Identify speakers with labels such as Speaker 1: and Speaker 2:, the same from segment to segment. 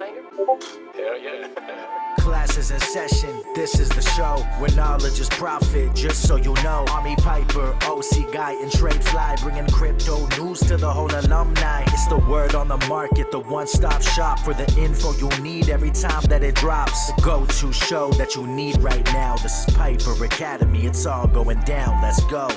Speaker 1: banger? Hell yeah.
Speaker 2: Class is in session, this is the show where knowledge is profit, just so you know. Army Piper, OC Guy, and TradeFly, bringing crypto news to the whole alumni. It's the word on the market, the one-stop shop for the info you need every time that it drops. The go-to show that you need right now. This is Piper Academy, it's all going down, let's go.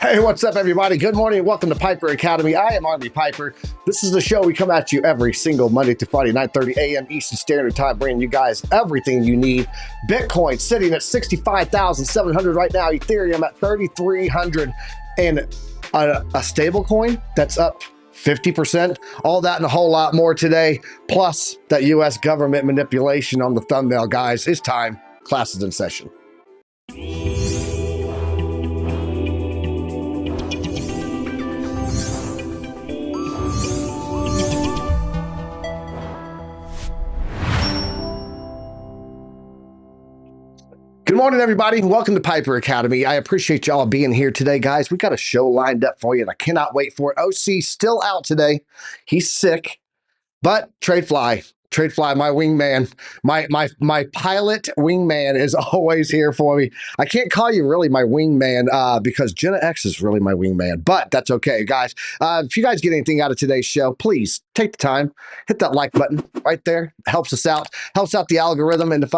Speaker 3: Hey, what's up, everybody? Good morning and welcome to Piper Academy. I am Army Piper. This is the show we come at you every single Monday to Friday, 9:30 a.m. Eastern Standard Time, bringing you guys everything you need. Bitcoin sitting at 65,700 right now. Ethereum at 3,300, and a stable coin that's up 50%. All that and a whole lot more today. Plus that U.S. government manipulation on the thumbnail, guys. It's time. Class is in session. Good morning, everybody, and welcome to Piper Academy. I appreciate y'all being here today, guys. We got a show lined up for you, and I cannot wait for it. OC still out today. He's sick, but TradeFly, my wingman, my pilot wingman is always here for me. I can't call you really my wingman because Jenna X is really my wingman, but that's okay, guys. If you guys get anything out of today's show, please take the time, hit that like button right there. It helps us out, helps out the algorithm, and if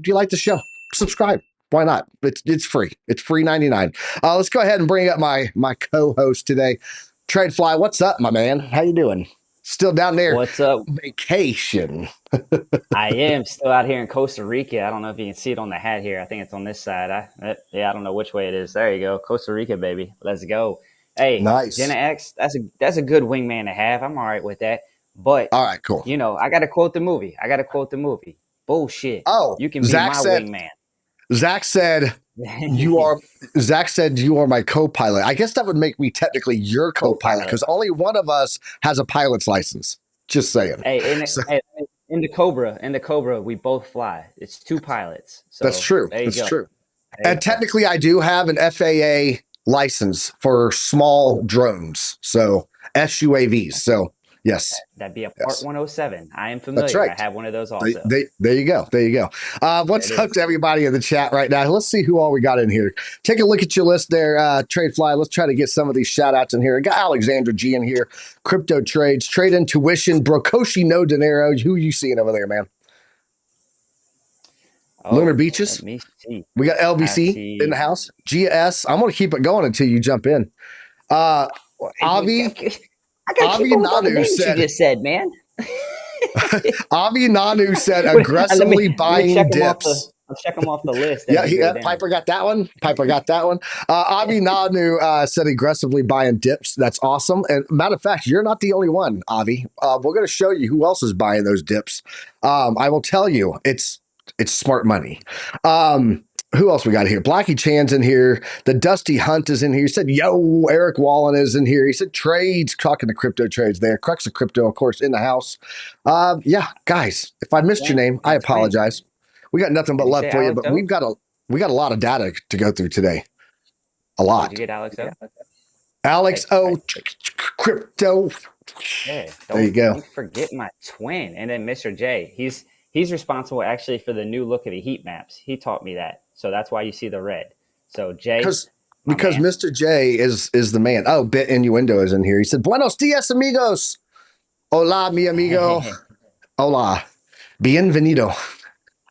Speaker 3: you like the show, subscribe. Why not? It's free. It's free 99. Let's go ahead and bring up my co-host today, TradeFly. What's up, my man? How you doing? Still down there?
Speaker 4: What's up?
Speaker 3: Vacation.
Speaker 4: I am still out here in Costa Rica. I don't know if you can see it on the hat here. I think it's on this side. I don't know which way it is. There you go, Costa Rica, baby. Let's go. Hey,
Speaker 3: nice.
Speaker 4: Jenna X. That's a good wingman to have. I'm all right with that. But
Speaker 3: all right, cool.
Speaker 4: You know, I got to quote the movie. Bullshit.
Speaker 3: Oh,
Speaker 4: you can be my wingman.
Speaker 3: Zach said you are my co-pilot. I guess that would make me technically your co-pilot because only one of us has a pilot's license. Just saying.
Speaker 4: Hey, in the Cobra, we both fly. It's two pilots. So
Speaker 3: that's true. That's true. And technically I do have an FAA license for small drones. So SUAVs. So yes.
Speaker 4: That'd be a Part 107. I am familiar.
Speaker 3: That's right.
Speaker 4: I have one of those also.
Speaker 3: There you go. What's up to everybody in the chat right now? Let's see who all we got in here. Take a look at your list there, TradeFly. Let's try to get some of these shout outs in here. I got Alexandra G in here. Crypto Trades, Trade Intuition, Brokoshi No Dinero. Who you seeing over there, man? Lunar Beaches.
Speaker 4: Let me see.
Speaker 3: We got LBC in the house. GS. I'm going to keep it going until you jump in. Avi.
Speaker 4: Avi Nanu said, you just said, man.
Speaker 3: Avi Nanu said aggressively buying dips.
Speaker 4: I'll check them off the list.
Speaker 3: Yeah, Piper got that one. Avi Nanu said aggressively buying dips. That's awesome. And matter of fact, you're not the only one, Avi. We're going to show you who else is buying those dips. I will tell you, it's smart money. Who else we got here? Blackie Chan's in here. The Dusty Hunt is in here. He said, yo, Eric Wallin is in here. He said, trades, talking to crypto trades there. Crux of Crypto, of course, in the house. Yeah, guys, if I missed your name, I apologize. We got nothing but love for you, but we got a lot of data to go through today. A lot.
Speaker 4: Did you get Alex O?
Speaker 3: Alex O, Crypto.
Speaker 4: Yeah,
Speaker 3: there you go.
Speaker 4: Don't forget my twin. And then Mr. J. He's responsible actually for the new look of the heat maps. He taught me that. So that's why you see the red. So Jay,
Speaker 3: because Mr. J is the man. Oh, Bit Innuendo is in here. He said, "Buenos dias, amigos. Hola, mi amigo. Hola, bienvenido."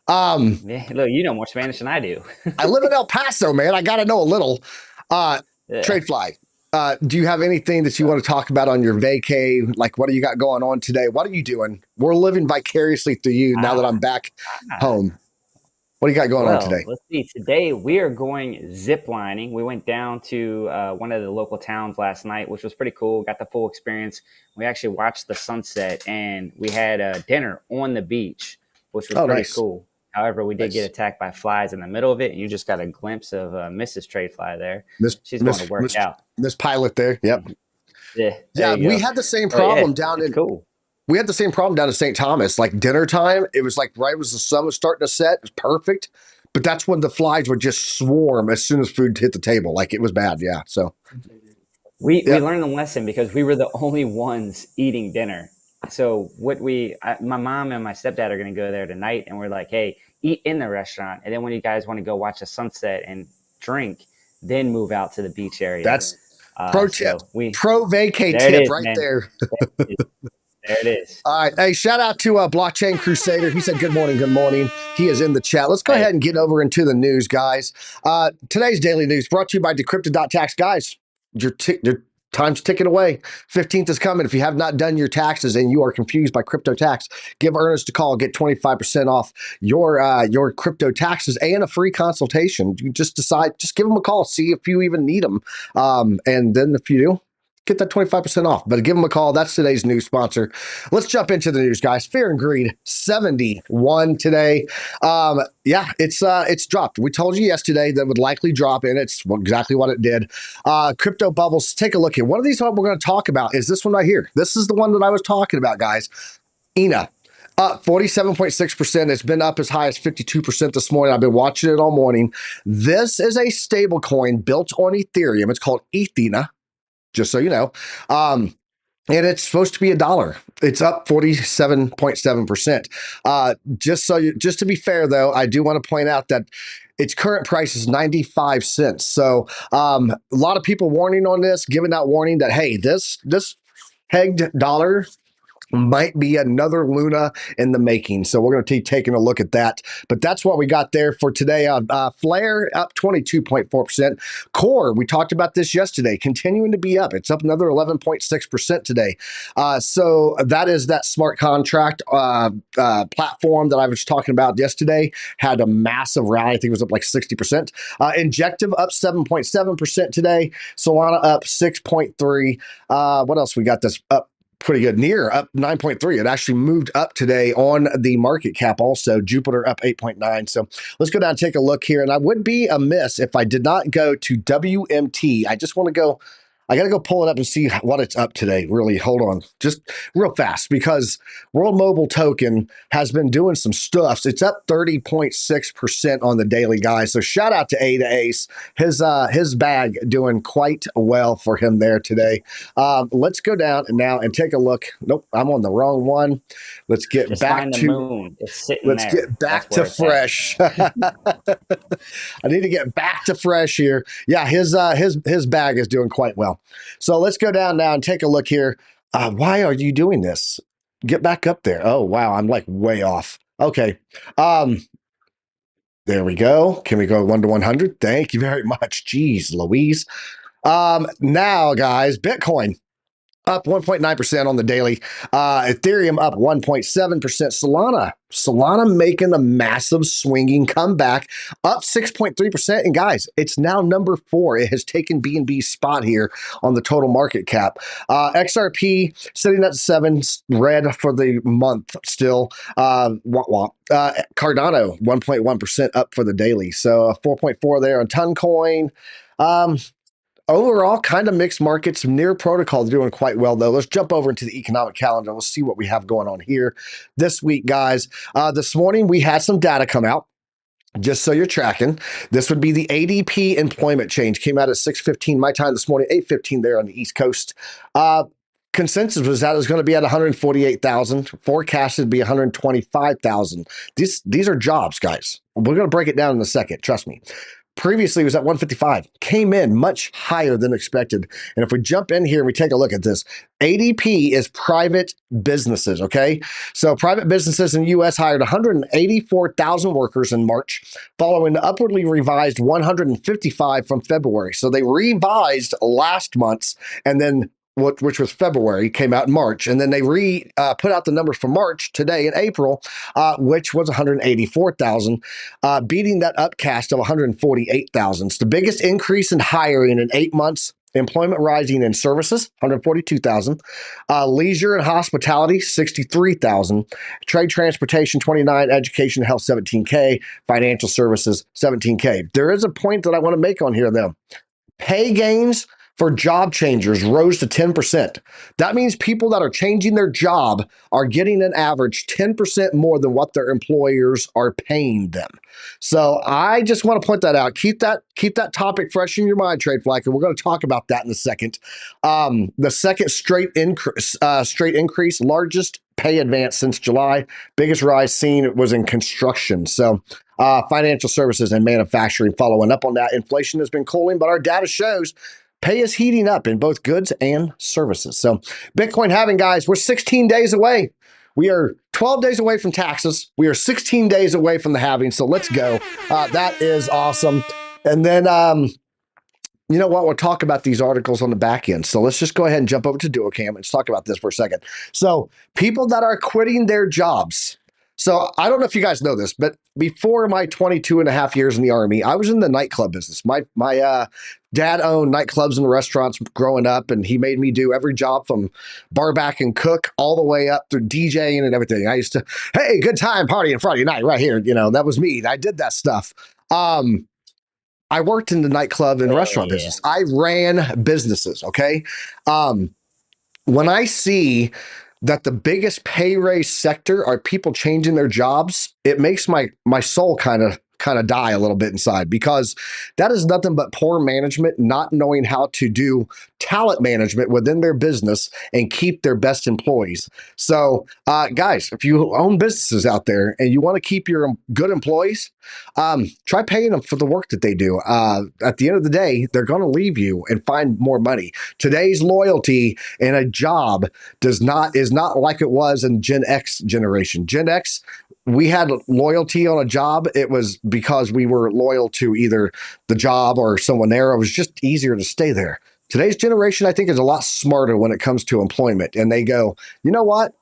Speaker 4: Look, you know more Spanish than I do.
Speaker 3: I live in El Paso, man. I got to know a little. TradeFly. Do you have anything that you want to talk about on your vacay? Like, what do you got going on today? What are you doing? We're living vicariously through you now that I'm back home. What do you got going on today?
Speaker 4: Let's see. Today we are going zip lining. We went down to one of the local towns last night, which was pretty cool. Got the full experience. We actually watched the sunset, and we had dinner on the beach, which was pretty cool. However, we did get attacked by flies in the middle of it, and you just got a glimpse of Mrs. TradeFly there. She's going to work out.
Speaker 3: This pilot there. Yep.
Speaker 4: Yeah.
Speaker 3: We had the same problem down in.
Speaker 4: Cool.
Speaker 3: We had the same problem down in St. Thomas. Like dinner time, it was like right as the sun was starting to set. It was perfect, but that's when the flies would just swarm as soon as food hit the table. Like it was bad. Yeah. So
Speaker 4: we learned the lesson because we were the only ones eating dinner. So my mom and my stepdad are going to go there tonight, and we're like, hey, eat in the restaurant, and then when you guys want to go watch the sunset and drink, then move out to the beach area.
Speaker 3: That's pro tip, pro vacay
Speaker 4: there it
Speaker 3: tip
Speaker 4: is,
Speaker 3: right
Speaker 4: man.
Speaker 3: there.
Speaker 4: There it is.
Speaker 3: All right. Hey, shout out to Blockchain Crusader. He said, good morning. Good morning. He is in the chat. Let's go ahead and get over into the news, guys. Today's daily news brought to you by Decrypted.tax. Guys, your time's ticking away. 15th is coming. If you have not done your taxes and you are confused by crypto tax, give Ernest a call. Get 25% off your crypto taxes and a free consultation. You just give him a call. See if you even need them. And then if you do, get that 25% off, but give them a call. That's today's news sponsor. Let's jump into the news, guys. Fear and Greed 71 today. Yeah, it's dropped. We told you yesterday that it would likely drop, and it's exactly what it did. Crypto bubbles. Take a look here. One of these we're going to talk about is this one right here. This is the one that I was talking about, guys. ENA. Up 47.6%. It's been up as high as 52% this morning. I've been watching it all morning. This is a stable coin built on Ethereum. It's called Ethena, just so you know. And it's supposed to be $1. It's up 47.7%. Just to be fair, though, I do want to point out that its current price is 95 cents. So a lot of people warning on this, giving out warning that, hey, this pegged dollar might be another Luna in the making. So we're going to be taking a look at that. But that's what we got there for today. Flare up 22.4%. Core, we talked about this yesterday, continuing to be up. It's up another 11.6% today. So that is that smart contract platform that I was talking about yesterday. Had a massive rally. I think it was up like 60%. Injective up 7.7% today. Solana up 6.3%. What else we got that's up? Pretty good. Near up 9.3. It actually moved up today on the market cap also. Jupiter up 8.9. So let's go down and take a look here. And I would be amiss if I did not go to WMT. I just want to go. I got to go pull it up and see what it's up today. Really, hold on. Just real fast, because World Mobile Token has been doing some stuff. It's up 30.6% on the daily, guys. So shout out to A to Ace. His bag doing quite well for him there today. Let's go down now and take a look. Nope, I'm on the wrong one. Let's get
Speaker 4: Just
Speaker 3: back
Speaker 4: find
Speaker 3: to
Speaker 4: the moon. It's sitting
Speaker 3: let's
Speaker 4: there.
Speaker 3: get back to fresh. I need to get back to fresh here. Yeah, his bag is doing quite well. So let's go down now and take a look here. Why are you doing this? Get back up there. Oh, wow. I'm like way off. Okay. There we go. Can we go 1 to 100? Thank you very much. Jeez, Louise. Now, guys, Bitcoin up 1.9% on the daily. Ethereum up 1.7%. Solana making a massive swinging comeback, up 6.3%. And guys, it's now number 4. It has taken BNB's spot here on the total market cap. XRP sitting at 7, red for the month still. Cardano 1.1% up for the daily. So 4.4 there on Toncoin. Overall, kind of mixed markets. Near Protocol is doing quite well, though. Let's jump over into the economic calendar. Let's see what we have going on here this week, guys. This morning, we had some data come out. Just so you're tracking, this would be the ADP employment change. Came out at 6:15 my time this morning, 8:15 there on the East Coast. Consensus was that it was going to be at 148,000. Forecasted to be 125,000. These are jobs, guys. We're going to break it down in a second. Trust me. Previously, it was at 155. Came in much higher than expected. And if we jump in here and we take a look at this, ADP is private businesses, okay? So private businesses in the U.S. hired 184,000 workers in March, following the upwardly revised 155 from February. So they revised last month's, and then which was February, came out in March. And then they put out the numbers for March today in April, which was 184,000, beating that upcast of 148,000. It's the biggest increase in hiring in 8 months. Employment rising in services, 142,000. Leisure and hospitality, 63,000. Trade, transportation, 29. Education, health, 17K. Financial services, 17K. There is a point that I want to make on here, though. Pay gains for job changers rose to 10%. That means people that are changing their job are getting an average 10% more than what their employers are paying them. So I just want to point that out. Keep that topic fresh in your mind, TradeFly, and we're going to talk about that in a second. The second straight increase, largest pay advance since July. Biggest rise seen was in construction. So financial services and manufacturing following up on that. Inflation has been cooling, but our data shows pay is heating up in both goods and services. So Bitcoin halving, guys, we're 16 days away. We are 12 days away from taxes. We are 16 days away from the halving. So let's go. That is awesome. And then, you know what? We'll talk about these articles on the back end. So let's just go ahead and jump over to Duocam and let's talk about this for a second. So people that are quitting their jobs. So I don't know if you guys know this, but before my 22 and a half years in the Army, I was in the nightclub business. My dad owned nightclubs and restaurants growing up, and he made me do every job from bar back and cook all the way up through DJing and everything. I used to, hey, good time partying Friday night right here. You know, that was me. I did that stuff. I worked in the nightclub and restaurant business. I ran businesses, okay? When I see that the biggest pay raise sector are people changing their jobs, it makes my soul kind of die a little bit inside, because that is nothing but poor management, not knowing how to do talent management within their business and keep their best employees. So guys, if you own businesses out there and you want to keep your good employees, try paying them for the work that they do. At the end of the day, they're going to leave you and find more money. Today's loyalty in a job is not like it was in Gen X generation. Gen X, we had loyalty on a job. It was because we were loyal to either the job or someone there. It was just easier to stay there. Today's generation, I think, is a lot smarter when it comes to employment. And they go, you know what?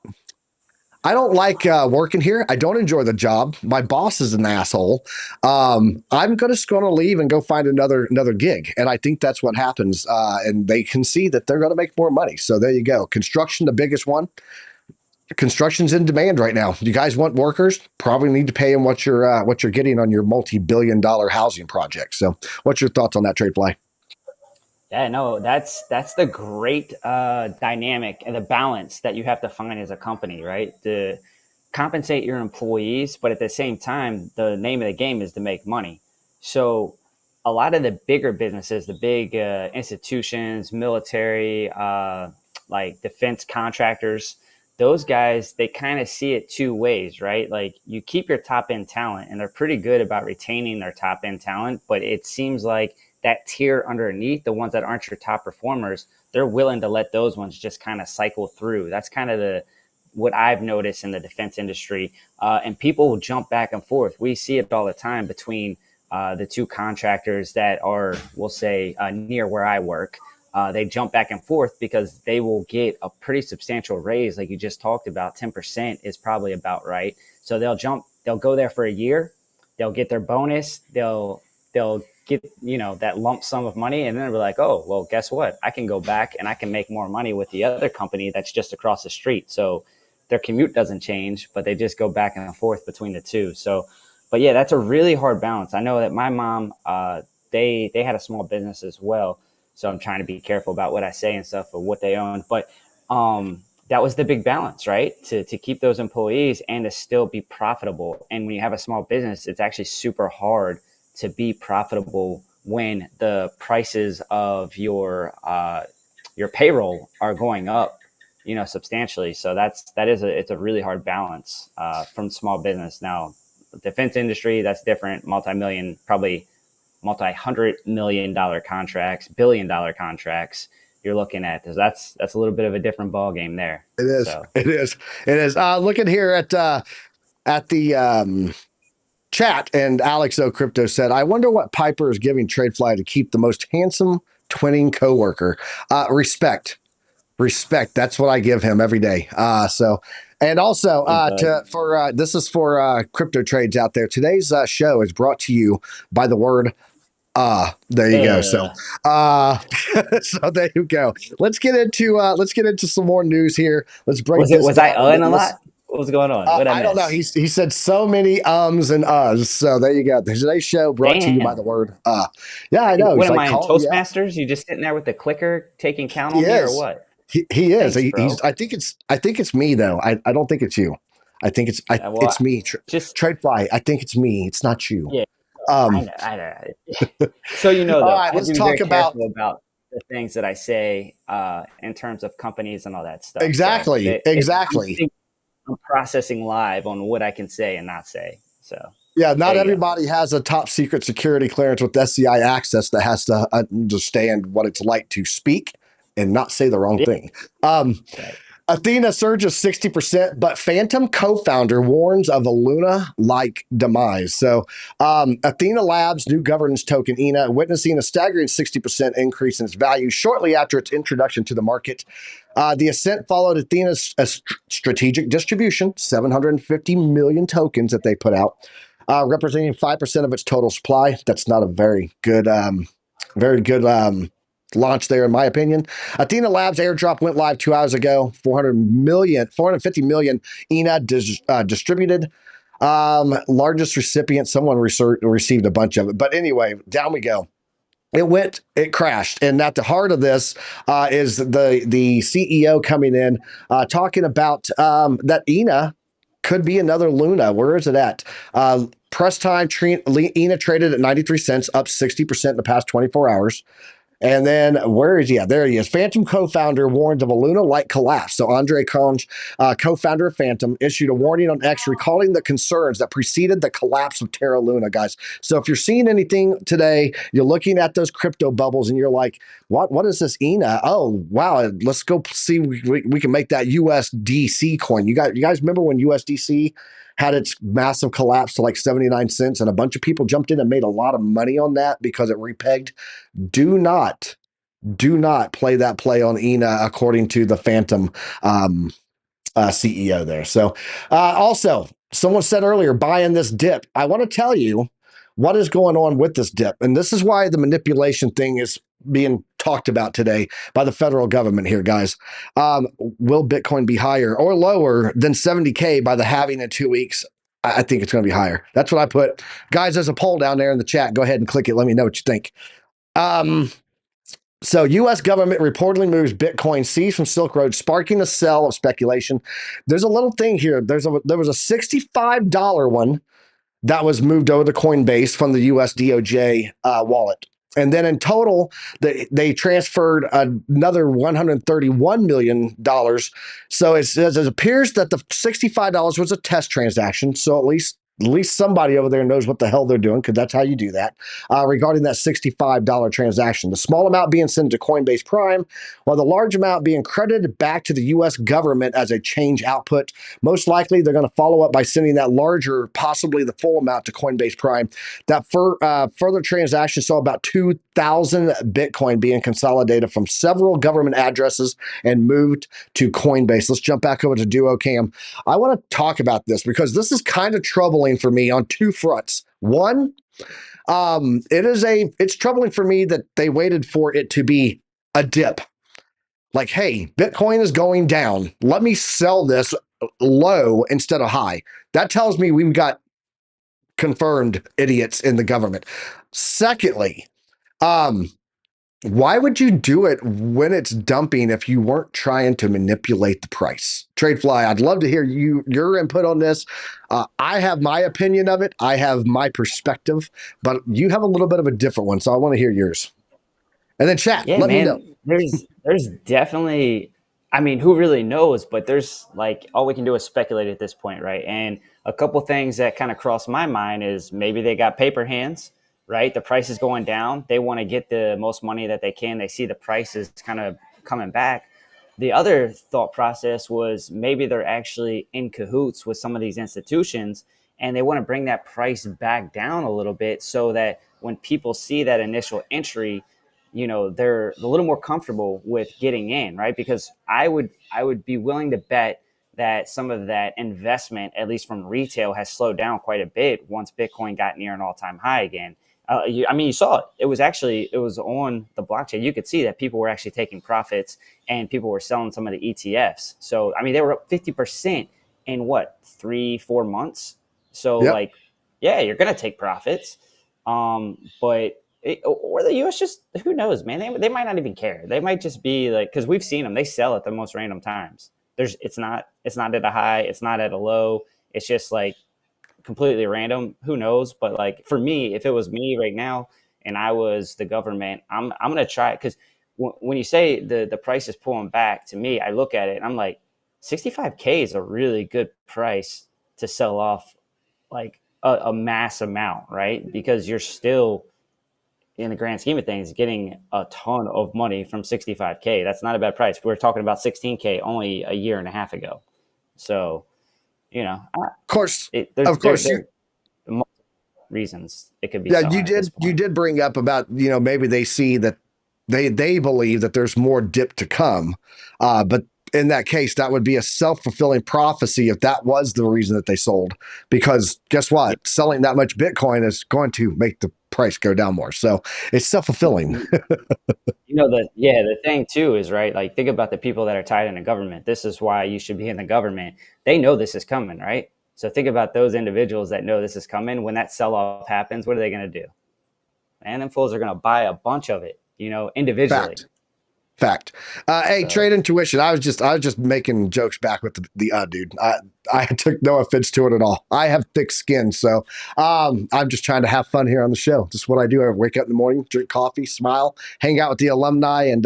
Speaker 3: I don't like working here. I don't enjoy the job. My boss is an asshole. I'm just going to leave and go find another gig. And I think that's what happens. And they can see that they're going to make more money. So there you go. Construction, the biggest one. Construction's in demand right now. You guys want workers? Probably need to pay them what you're getting on your multi-billion-dollar housing project. So, what's your thoughts on that, TradeFly?
Speaker 4: Yeah, no, that's the great dynamic and the balance that you have to find as a company, right? To compensate your employees, but at the same time, the name of the game is to make money. So, a lot of the bigger businesses, the big institutions, military, like defense contractors, those guys, they kind of see it two ways, right? Like, you keep your top end talent and they're pretty good about retaining their top end talent, but it seems like that tier underneath, the ones that aren't your top performers, they're willing to let those ones just kind of cycle through. That's kind of what I've noticed in the defense industry. And people will jump back and forth. We see it all the time between the two contractors that are, we'll say, near where I work. They jump back and forth because they will get a pretty substantial raise. Like you just talked about, 10% is probably about right. So they'll go there for a year. They'll get their bonus. They'll get, that lump sum of money. And then they'll be like, oh, well, guess what? I can go back and I can make more money with the other company that's just across the street. So their commute doesn't change, but they just go back and forth between the two. So, but yeah, that's a really hard balance. I know that my mom, they had a small business as well. So I'm trying to be careful about what I say and stuff of what they own. But that was the big balance, right? To keep those employees and to still be profitable. And when you have a small business, it's actually super hard to be profitable when the prices of your payroll are going up, substantially. So it's a really hard balance from small business. Now, defense industry, that's different. Multi-$100 million contracts, $1 billion contracts you're looking at. That's a little bit of a different ball game there.
Speaker 3: It is. So. It is. Looking here at the chat, and Alex O Crypto said, I wonder what Piper is giving TradeFly to keep the most handsome twinning coworker. Respect. That's what I give him every day. And also this is for crypto trades out there. Today's show is brought to you by the word there you go. So so there you go. Let's get into some more news here. Let's break
Speaker 4: Was I a lot? What's going on? What I
Speaker 3: I don't know.
Speaker 4: miss?
Speaker 3: He said so many ums and uhs. So there you go. Today's show brought to you by
Speaker 4: Damn.
Speaker 3: the word Yeah, I know.
Speaker 4: What
Speaker 3: He's
Speaker 4: am
Speaker 3: like,
Speaker 4: I in
Speaker 3: call, yeah,
Speaker 4: Toastmasters? You just sitting there with the clicker taking count
Speaker 3: he
Speaker 4: on me or
Speaker 3: is.
Speaker 4: what?
Speaker 3: He is.
Speaker 4: Thanks, bro.
Speaker 3: I think it's me though. I don't think it's you.
Speaker 4: Well,
Speaker 3: It's me.
Speaker 4: just
Speaker 3: TradeFly. I think it's me. It's not you.
Speaker 4: yeah. I
Speaker 3: Um,
Speaker 4: know. I know. So you know,
Speaker 3: all
Speaker 4: though,
Speaker 3: right,
Speaker 4: I have
Speaker 3: let's
Speaker 4: to be
Speaker 3: talk
Speaker 4: very
Speaker 3: about
Speaker 4: careful about the things that I say in terms of companies and all that stuff. So
Speaker 3: exactly, exactly.
Speaker 4: I'm processing live on what I can say and not say. So
Speaker 3: Yeah, not
Speaker 4: there you go.
Speaker 3: everybody has a top secret security clearance with SCI access that has to understand what it's like to speak and not say the wrong
Speaker 4: Yeah,
Speaker 3: thing.
Speaker 4: right.
Speaker 3: Athena surges 60%, but Phantom co-founder warns of a Luna-like demise. So Athena Labs' new governance token, ENA, witnessing a staggering 60% increase in its value shortly after its introduction to the market. The ascent followed Athena's strategic distribution, 750 million tokens that they put out, representing 5% of its total supply. That's not a very good launch there, in my opinion. Athena Labs airdrop went live 2 hours ago. 450 million ENA distributed. Largest recipient, someone received a bunch of it. But anyway, down we go. It crashed. And at the heart of this is the CEO coming in, talking about that ENA could be another Luna. Where is it at? Press time, ENA traded at 93 cents, up 60% in the past 24 hours. And then where is he at? There he is. Phantom co-founder warns of a Luna-like collapse. So Andre Cont, co-founder of Phantom, issued a warning on X recalling the concerns that preceded the collapse of Terra Luna, guys. So if you're seeing anything today, you're looking at those crypto bubbles and you're like, what is this ENA? Oh, wow. Let's go see we can make that USDC coin. You guys remember when USDC had its massive collapse to like 79 cents and a bunch of people jumped in and made a lot of money on that because it repegged? Do not play that play on ENA, according to the Phantom CEO there. So also, someone said earlier, buying this dip. I want to tell you what is going on with this dip. And this is why the manipulation thing is being talked about today by the federal government here, guys. Will Bitcoin be higher or lower than 70K by the halving in 2 weeks? I think it's going to be higher. That's what I put. Guys, there's a poll down there in the chat. Go ahead and click it. Let me know what you think. So U.S. government reportedly moves Bitcoin seized from Silk Road, sparking a sell of speculation. There's a little thing here. There was a $65 one that was moved over to Coinbase from the U.S. DOJ wallet. And then in total, they transferred another $131 million. So it appears that the $65 was a test transaction. So at least somebody over there knows what the hell they're doing, because that's how you do that. Regarding that $65 transaction, the small amount being sent to Coinbase Prime, while the large amount being credited back to the U.S. government as a change output. Most likely, they're going to follow up by sending that larger, possibly the full amount, to Coinbase Prime. That further transaction saw about 2,000 Bitcoin being consolidated from several government addresses and moved to Coinbase. Let's jump back over to DuoCam. I want to talk about this because this is kind of troubling for me on two fronts. One, it's troubling for me that they waited for it to be a dip. Like, hey, Bitcoin is going down. Let me sell this low instead of high. That tells me we've got confirmed idiots in the government. Secondly, why would you do it when it's dumping if you weren't trying to manipulate the price? TradeFly, I'd love to hear your input on this. I have my opinion of it. I have my perspective, but you have a little bit of a different one, so I want to hear yours. And then chat,
Speaker 4: Yeah,
Speaker 3: let me know.
Speaker 4: man. There's definitely, I mean, who really knows? But there's like all we can do is speculate at this point, right? And a couple things that kind of cross my mind is maybe they got paper hands, right? The price is going down. They want to get the most money that they can. They see the prices kind of coming back. The other thought process was maybe they're actually in cahoots with some of these institutions and they want to bring that price back down a little bit so that when people see that initial entry, they're a little more comfortable with getting in, right? Because I would be willing to bet that some of that investment, at least from retail, has slowed down quite a bit once Bitcoin got near an all-time high again. You saw it. It was on the blockchain. You could see that people were actually taking profits and people were selling some of the ETFs. So, I mean, they were up 50% in what, 3-4 months. So
Speaker 3: Yep.
Speaker 4: like, yeah, you're gonna take profits. But or the US, just, who knows, man? They might not even care. They might just be like, because we've seen them, they sell at the most random times. It's not at a high, it's not at a low. It's just like completely random. Who knows? But like, for me, if it was me right now and I was the government, I'm gonna try it, because when you say the price is pulling back, to me, I look at it and I'm like, 65K is a really good price to sell off like a mass amount, right? Because you're still, in the grand scheme of things, getting a ton of money from 65K. That's not a bad price. We were talking about 16K only a year and a half ago. So,
Speaker 3: Of course,
Speaker 4: there's multiple reasons it could be.
Speaker 3: Yeah, you did bring up about, maybe they see that they believe that there's more dip to come. But in that case, that would be a self-fulfilling prophecy if that was the reason that they sold. Because guess what? Selling that much Bitcoin is going to make the price go down more. So it's self-fulfilling.
Speaker 4: The thing too is, right, like, think about the people that are tied in the government. This is why you should be in the government. They know this is coming, right? So think about those individuals that know this is coming. When that sell-off happens, what are they going to do? Man, them fools are going to buy a bunch of it, individually.
Speaker 3: Fact. Hey, Trade Intuition. I was just making jokes back with the dude. I took no offense to it at all. I have thick skin, so I'm just trying to have fun here on the show. Just what I do. I wake up in the morning, drink coffee, smile, hang out with the alumni, and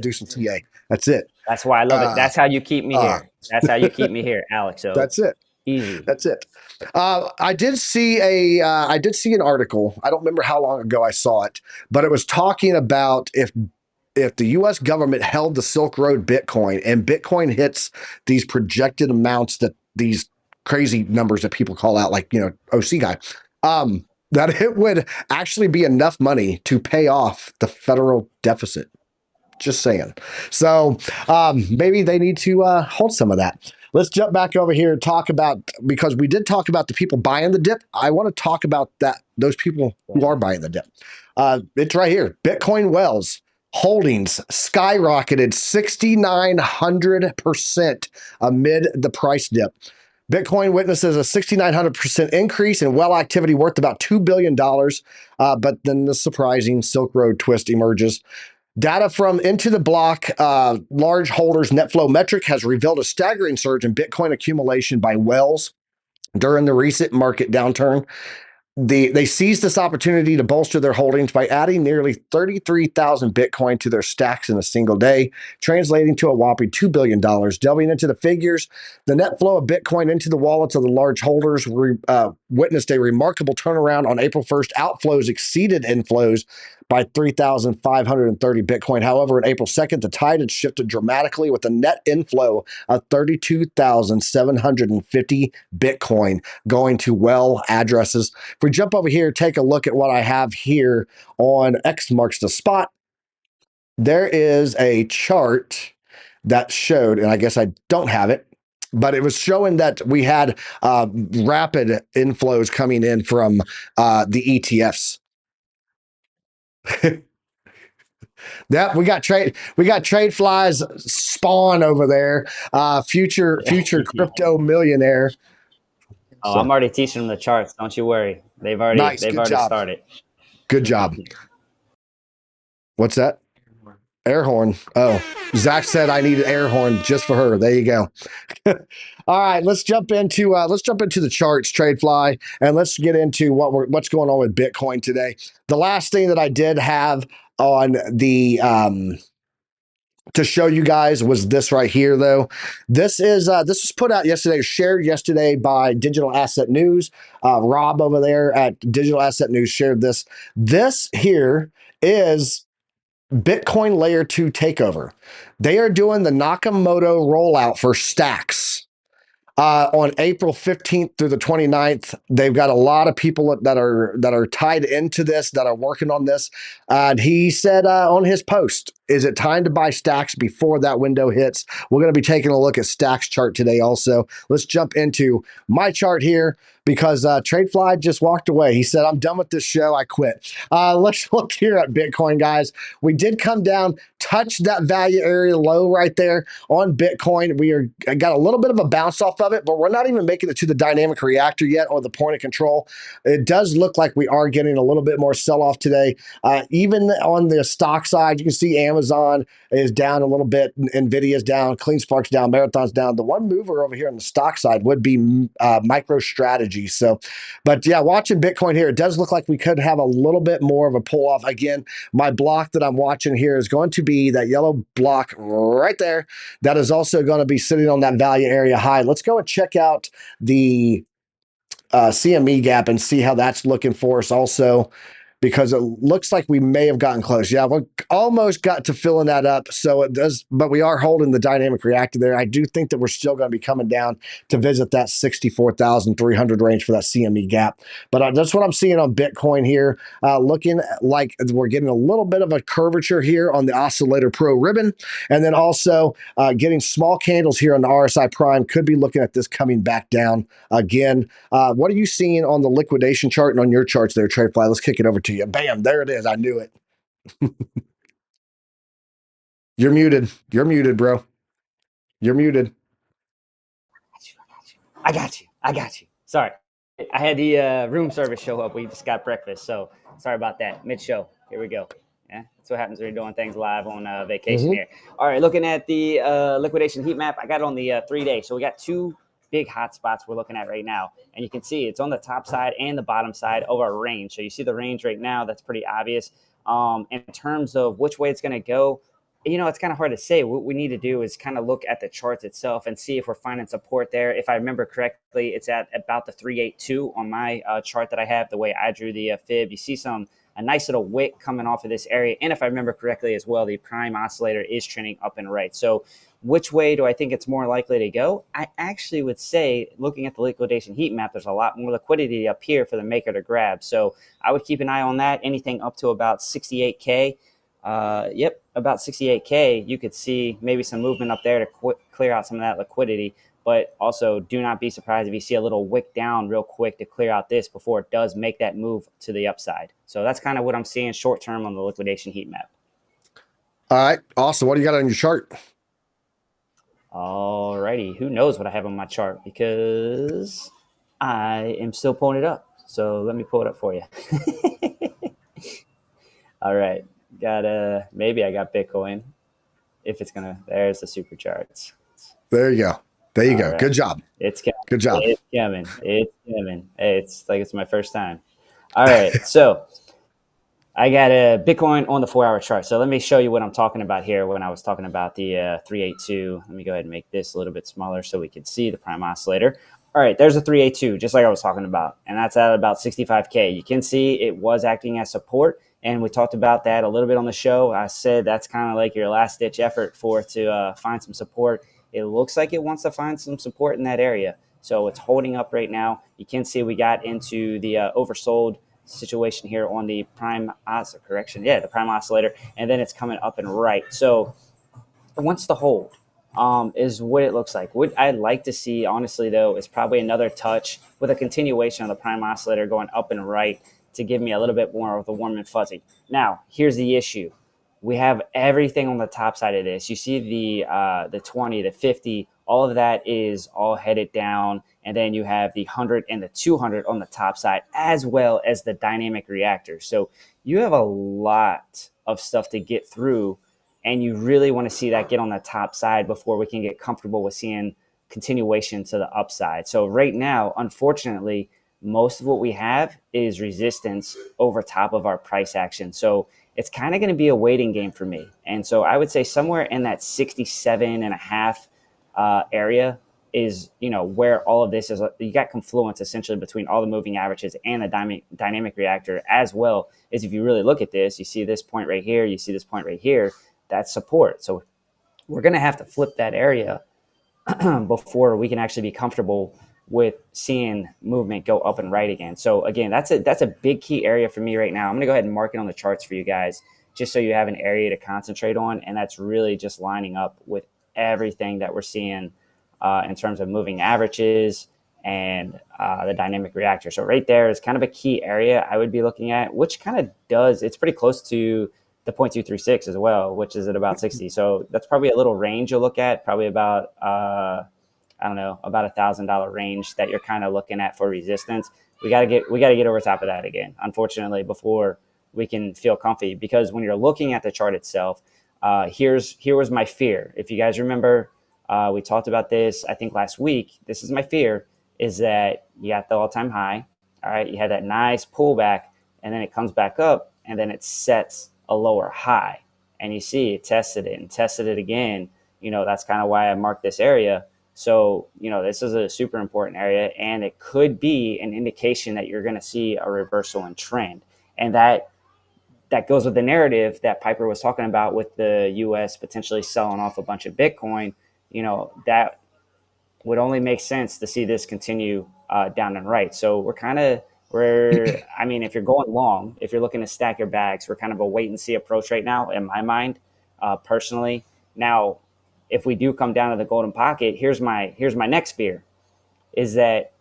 Speaker 3: do some TA. That's it.
Speaker 4: That's why I love it. That's how you keep me here. That's how you keep me here, Alex. So
Speaker 3: that's it.
Speaker 4: Easy.
Speaker 3: That's it. I did see an article. I don't remember how long ago I saw it, but it was talking about if the U.S. government held the Silk Road Bitcoin and Bitcoin hits these projected amounts, that these crazy numbers that people call out, like, OC guy, that it would actually be enough money to pay off the federal deficit. Just saying. So maybe they need to hold some of that. Let's jump back over here and talk about, because we did talk about the people buying the dip. I want to talk about those people who are buying the dip. It's right here. Bitcoin Wells holdings skyrocketed 6,900% amid the price dip. Bitcoin witnesses a 6,900% increase in well activity worth about $2 billion. But then the surprising Silk Road twist emerges. Data from Into the Block large holders NetFlow metric has revealed a staggering surge in Bitcoin accumulation by Wells during the recent market downturn. They seized this opportunity to bolster their holdings by adding nearly 33,000 Bitcoin to their stacks in a single day, translating to a whopping $2 billion. Delving into the figures, the net flow of Bitcoin into the wallets of the large holders witnessed a remarkable turnaround on April 1st. Outflows exceeded inflows by 3,530 Bitcoin. However, on April 2nd, the tide had shifted dramatically with a net inflow of 32,750 Bitcoin going to well addresses. If we jump over here, take a look at what I have here on X marks the spot. There is a chart that showed, and I guess I don't have it, but it was showing that we had rapid inflows coming in from the ETFs. That we got TradeFly's Spawn over there, future crypto millionaire.
Speaker 4: Oh, so I'm already teaching them the charts. Don't you worry. They've already started.
Speaker 3: Good job. What's that? Air horn. Oh, Zach said I need an air horn just for her. There you go. All right, let's jump into the charts, TradeFly, and let's get into what's going on with Bitcoin today. The last thing that I did have on the to show you guys was this right here, though. This was put out yesterday, shared yesterday by Digital Asset News. Rob over there at Digital Asset News shared this. This here is Bitcoin Layer 2 takeover. They are doing the Nakamoto rollout for stacks. On April 15th through the 29th, they've got a lot of people that are tied into this, that are working on this. And he said on his post, is it time to buy stacks before that window hits? We're going to be taking a look at stacks chart today also. Let's jump into my chart here because TradeFly just walked away. He said, I'm done with this show. I quit. Let's look here at Bitcoin, guys. We did come down, touched that value area low right there on Bitcoin. Got a little bit of a bounce off of it, but we're not even making it to the dynamic reactor yet or the point of control. It does look like we are getting a little bit more sell-off today. Even on the stock side, you can see Amazon is down a little bit, Nvidia's down, CleanSpark's down, Marathon's down. The one mover over here on the stock side would be MicroStrategy. So, but yeah, watching Bitcoin here, it does look like we could have a little bit more of a pull-off. Again, my block that I'm watching here is going to be that yellow block right there. That is also going to be sitting on that value area high. Let's go and check out the CME gap and see how that's looking for us also, because it looks like we may have gotten close. Yeah, we almost got to filling that up. So it does, but we are holding the dynamic reactor there. I do think that we're still going to be coming down to visit that 64,300 range for that CME gap. But that's what I'm seeing on Bitcoin here. Looking like we're getting a little bit of a curvature here on the Oscillator Pro ribbon. And then also getting small candles here on the RSI Prime. Could be looking at this coming back down again. What are you seeing on the liquidation chart and on your charts there, TradeFly? Let's kick it over to you. Bam, there it is. I knew it. You're muted. You're muted, bro. You're muted.
Speaker 4: I got you. Sorry. I had the room service show up. We just got breakfast. So sorry about that. Mid-show. Here we go. Yeah, that's what happens when you're doing things live on vacation here. All right, looking at the liquidation heat map, I got it on the 3-day. So we got two big hot spots we're looking at right now. And you can see it's on the top side and the bottom side of our range. So you see the range right now. That's pretty obvious. In terms of which way it's going to go, it's kind of hard to say. What we need to do is kind of look at the charts itself and see if we're finding support there. If I remember correctly, it's at about the 382 on my chart that I have, the way I drew the fib. You see a nice little wick coming off of this area. And if I remember correctly as well, the prime oscillator is trending up and right. So which way do I think it's more likely to go? I actually would say, looking at the liquidation heat map, there's a lot more liquidity up here for the maker to grab. So I would keep an eye on that. Anything up to about 68K. About 68K, you could see maybe some movement up there to clear out some of that liquidity. But also do not be surprised if you see a little wick down real quick to clear out this before it does make that move to the upside. So that's kind of what I'm seeing short term on the liquidation heat map.
Speaker 3: All right, awesome. What do you got on your chart?
Speaker 4: All righty. Who knows what I have on my chart, because I am still pulling it up. So let me pull it up for you. All right. Maybe I got Bitcoin. If it's there's the super charts.
Speaker 3: There you go. There you go.
Speaker 4: Right.
Speaker 3: Good job.
Speaker 4: It's coming.
Speaker 3: Good job.
Speaker 4: It's coming. Hey, it's like it's my first time. All right. So I got a Bitcoin on the 4-hour chart. So let me show you what I'm talking about here when I was talking about the 382. Let me go ahead and make this a little bit smaller so we can see the prime oscillator. All right, there's a 382, just like I was talking about. And that's at about 65K. You can see it was acting as support. And we talked about that a little bit on the show. I said that's kind of like your last-ditch effort to find some support. It looks like it wants to find some support in that area. So it's holding up right now. You can see we got into the oversold situation here on the prime the prime oscillator. And then it's coming up and right. So it wants to hold. Is what it looks like. What I'd like to see, honestly, though, is probably another touch with a continuation of the prime oscillator going up and right to give me a little bit more of the warm and fuzzy. Now, here's the issue. We have everything on the top side of this. You see the 20, the 50, all of that is all headed down. And then you have the 100 and the 200 on the top side, as well as the dynamic reactor. So you have a lot of stuff to get through. And you really want to see that get on the top side before we can get comfortable with seeing continuation to the upside. So right now, unfortunately, most of what we have is resistance over top of our price action. So it's kind of going to be a waiting game for me. And so I would say somewhere in that 67.5 area is, where all of this is. You got confluence essentially between all the moving averages and the dynamic reactor, as well as if you really look at this, you see this point right here, you see this point right here. That's support. So we're going to have to flip that area before we can actually be comfortable with seeing movement go up and right again. So again, that's a big key area for me right now. I'm going to go ahead and mark it on the charts for you guys, just so you have an area to concentrate on. And that's really just lining up with everything that we're seeing in terms of moving averages and the dynamic reactor. So right there is kind of a key area I would be looking at, which kind of it's pretty close to the 0.236 as well, which is at about 60. So that's probably a little range you'll look at, probably about, I don't know, about $1,000 range that you're kind of looking at for resistance. We got to get over top of that again, unfortunately, before we can feel comfy. Because when you're looking at the chart itself, here was my fear. If you guys remember, we talked about this, I think last week. This is my fear, is that you got the all-time high. All right, you had that nice pullback, and then it comes back up, and then it sets a lower high. And you see it tested it and tested it again. That's kind of why I marked this area. So, this is a super important area, and it could be an indication that you're going to see a reversal in trend. And that goes with the narrative that Piper was talking about with the U.S. potentially selling off a bunch of Bitcoin. That would only make sense to see this continue down and right. So if you're going long, if you're looking to stack your bags, we're kind of a wait and see approach right now in my mind, personally. Now, if we do come down to the golden pocket, here's my next fear, is that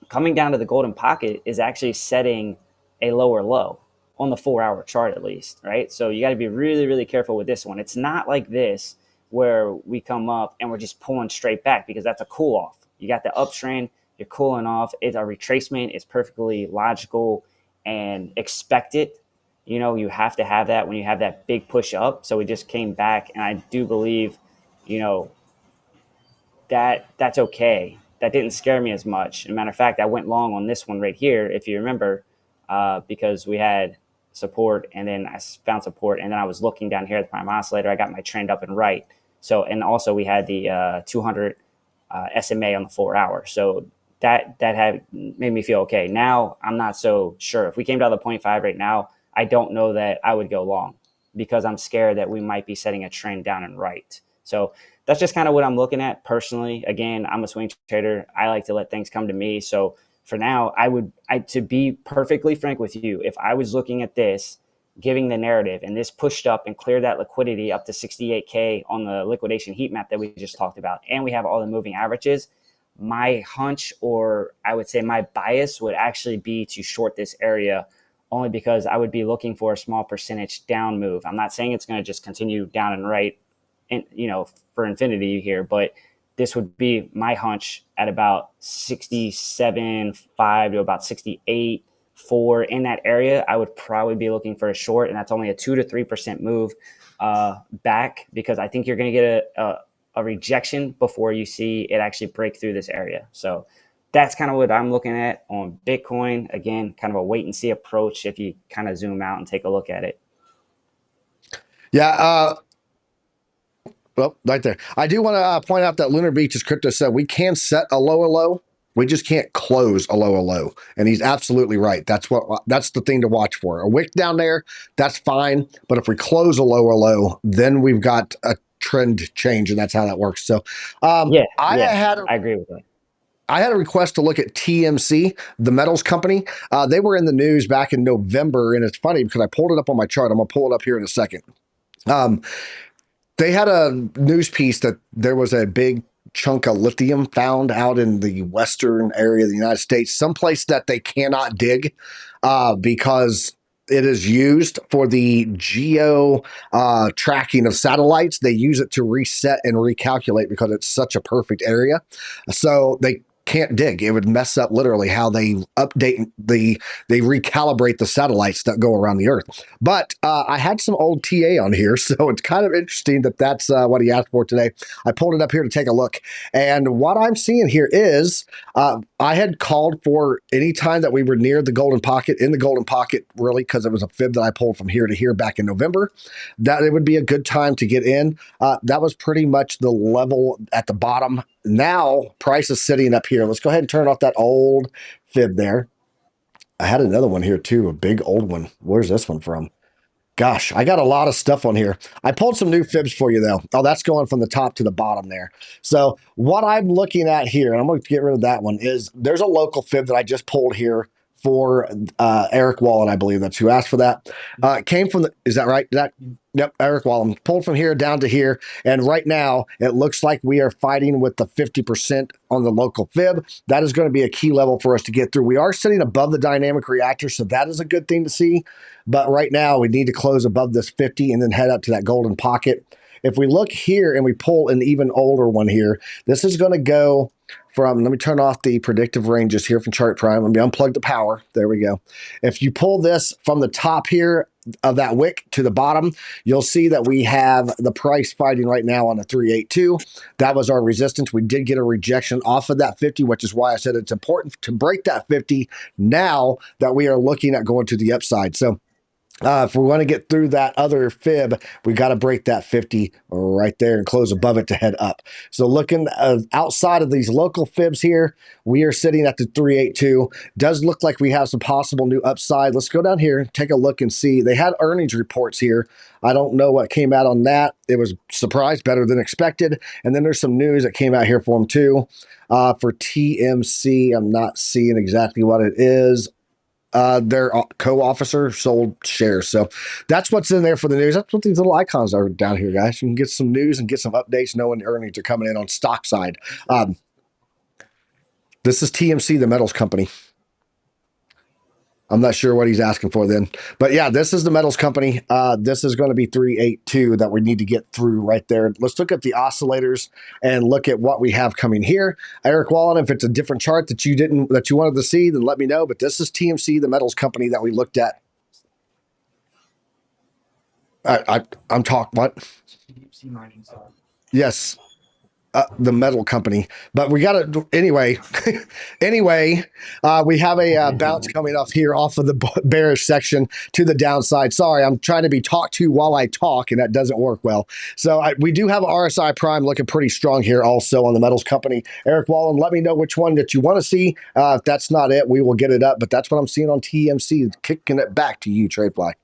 Speaker 4: coming down to the golden pocket is actually setting a lower low on the 4-hour chart, at least, right? So you got to be really, really careful with this one. It's not like this where we come up and we're just pulling straight back, because that's a cool off. You got the uptrend, you're cooling off. It's a retracement. It's perfectly logical and expected. You have to have that when you have that big push up. So we just came back, and I do believe, that's okay. That didn't scare me as much. As a matter of fact, I went long on this one right here, if you remember, because we had support, and then I found support, and then I was looking down here at the prime oscillator. I got my trend up and right. So, and also we had the 200 SMA on the 4-hour. So that had made me feel okay. Now I'm not so sure. If we came down to the 0.5 right now, I don't know that I would go long, because I'm scared that we might be setting a trend down and right. So that's just kind of what I'm looking at personally. Again, I'm a swing trader. I like to let things come to me. So for now, to be perfectly frank with you, if I was looking at this, giving the narrative, and this pushed up and cleared that liquidity up to 68K on the liquidation heat map that we just talked about, and we have all the moving averages, my hunch, or I would say my bias, would actually be to short this area, only because I would be looking for a small percentage down move. I'm not saying it's going to just continue down and right, and for infinity here, but this would be my hunch at about 67.5 to about 68.4 in that area. I would probably be looking for a short, and that's only a 2 to 3% move back, because I think you're going to get a rejection before you see it actually break through this area. So that's kind of what I'm looking at on Bitcoin. Again, kind of a wait and see approach if you kind of zoom out and take a look at it.
Speaker 3: Yeah. Well, right there. I do want to point out that Lunar Beach's crypto said we can set a lower low. We just can't close a lower low. And he's absolutely right. That's the thing to watch for. A wick down there, that's fine. But if we close a lower low, then we've got a trend change, and that's how that works. So I agree with that. I had a request to look at TMC, the metals company. They were in the news back in November, and it's funny because I pulled it up on my chart. I'm going to pull it up here in a second. They had a news piece that there was a big chunk of lithium found out in the western area of the United States, someplace that they cannot dig because it is used for the geo tracking of satellites. They use it to reset and recalculate because it's such a perfect area. So they can't dig. It would mess up literally how they update they recalibrate the satellites that go around the earth. But I had some old TA on here, so it's kind of interesting that that's what he asked for today. I pulled it up here to take a look, and what I'm seeing here is I had called for any time that we were near the golden pocket, in the golden pocket, really, because it was a fib that I pulled from here to here back in November, that it would be a good time to get in. That was pretty much the level at the bottom. Now price is sitting up here. Let's go ahead and turn off that old fib there. I had another one here too, a big old one. Where's this one from? Gosh, I got a lot of stuff on here. I pulled some new fibs for you though. Oh, that's going from the top to the bottom there. So what I'm looking at here, and I'm going to get rid of that one, is there's a local fib that I just pulled here for Eric Wallin, I believe that's who asked for that. Came from is that right? Yep, Eric Wallin pulled from here down to here. And right now, it looks like we are fighting with the 50% on the local fib. That is going to be a key level for us to get through. We are sitting above the dynamic reactor, so that is a good thing to see. But right now, we need to close above this 50 and then head up to that golden pocket. If we look here and we pull an even older one here, this is going to go from, let me turn off the predictive ranges here from Chart Prime. Let me unplug the power. There we go. If you pull this from the top here of that wick to the bottom, you'll see that we have the price fighting right now on a 382. That was our resistance. We did get a rejection off of that 50, which is why I said it's important to break that 50 now that we are looking at going to the upside. So if we want to get through that other fib, we got to break that 50 right there and close above it to head up. So looking outside of these local fibs here, we are sitting at the 382. Does look like we have some possible new upside. Let's go down here and take a look and see. They had earnings reports here. I don't know what came out on that. It was surprised, better than expected. And then there's some news that came out here for them too. For TMC, I'm not seeing exactly what it is. Their co-officer sold shares. So that's what's in there for the news. That's what these little icons are down here, guys. You can get some news and get some updates knowing earnings are coming in on stock side. This is TMC, the metals company. I'm not sure what he's asking for then. But yeah, this is the metals company. This is going to be 382 that we need to get through right there. Let's look at the oscillators and look at what we have coming here. Eric Wallin, if it's a different chart that you wanted to see, then let me know. But this is TMC, the metals company that we looked at. I'm talking what? Yes. The metal company, but we got to anyway. We have a bounce coming off here off of the bearish section to the downside. Sorry, I'm trying to be talked to while I talk, and that doesn't work well. So we do have RSI Prime looking pretty strong here also on the metals company. Eric Wallin, let me know which one that you want to see. If that's not it, we will get it up, but that's what I'm seeing on TMC, kicking it back to you, TradeFly.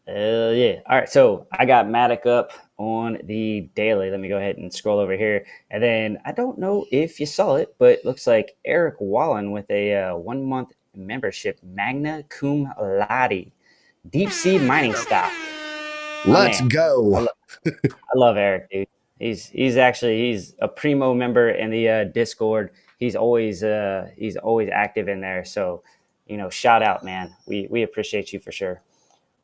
Speaker 4: Yeah. All right. So I got MATIC up on the daily. Let me go ahead and scroll over here. And then I don't know if you saw it, but it looks like Eric Wallin with a 1 month membership, magna cum laude, deep sea mining stock.
Speaker 3: Let's go.
Speaker 4: I love Eric, dude. He's a primo member in the Discord. He's always active in there. So, shout out, man. We appreciate you for sure.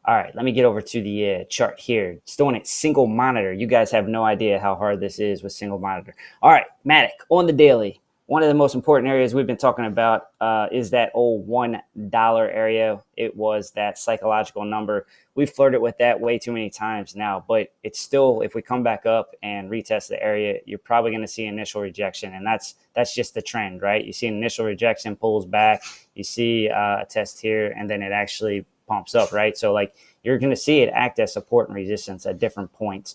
Speaker 4: All right, let me get over to the chart here. It's doing it single monitor. You guys have no idea how hard this is with single monitor. All right, MATIC on the daily. One of the most important areas we've been talking about is that old $1 area. It was that psychological number. We've flirted with that way too many times now, but it's still, if we come back up and retest the area, you're probably going to see initial rejection, and that's just the trend, right? You see an initial rejection, pulls back. You see a test here, and then it actually pumps up, right? So like you're going to see it act as support and resistance at different points.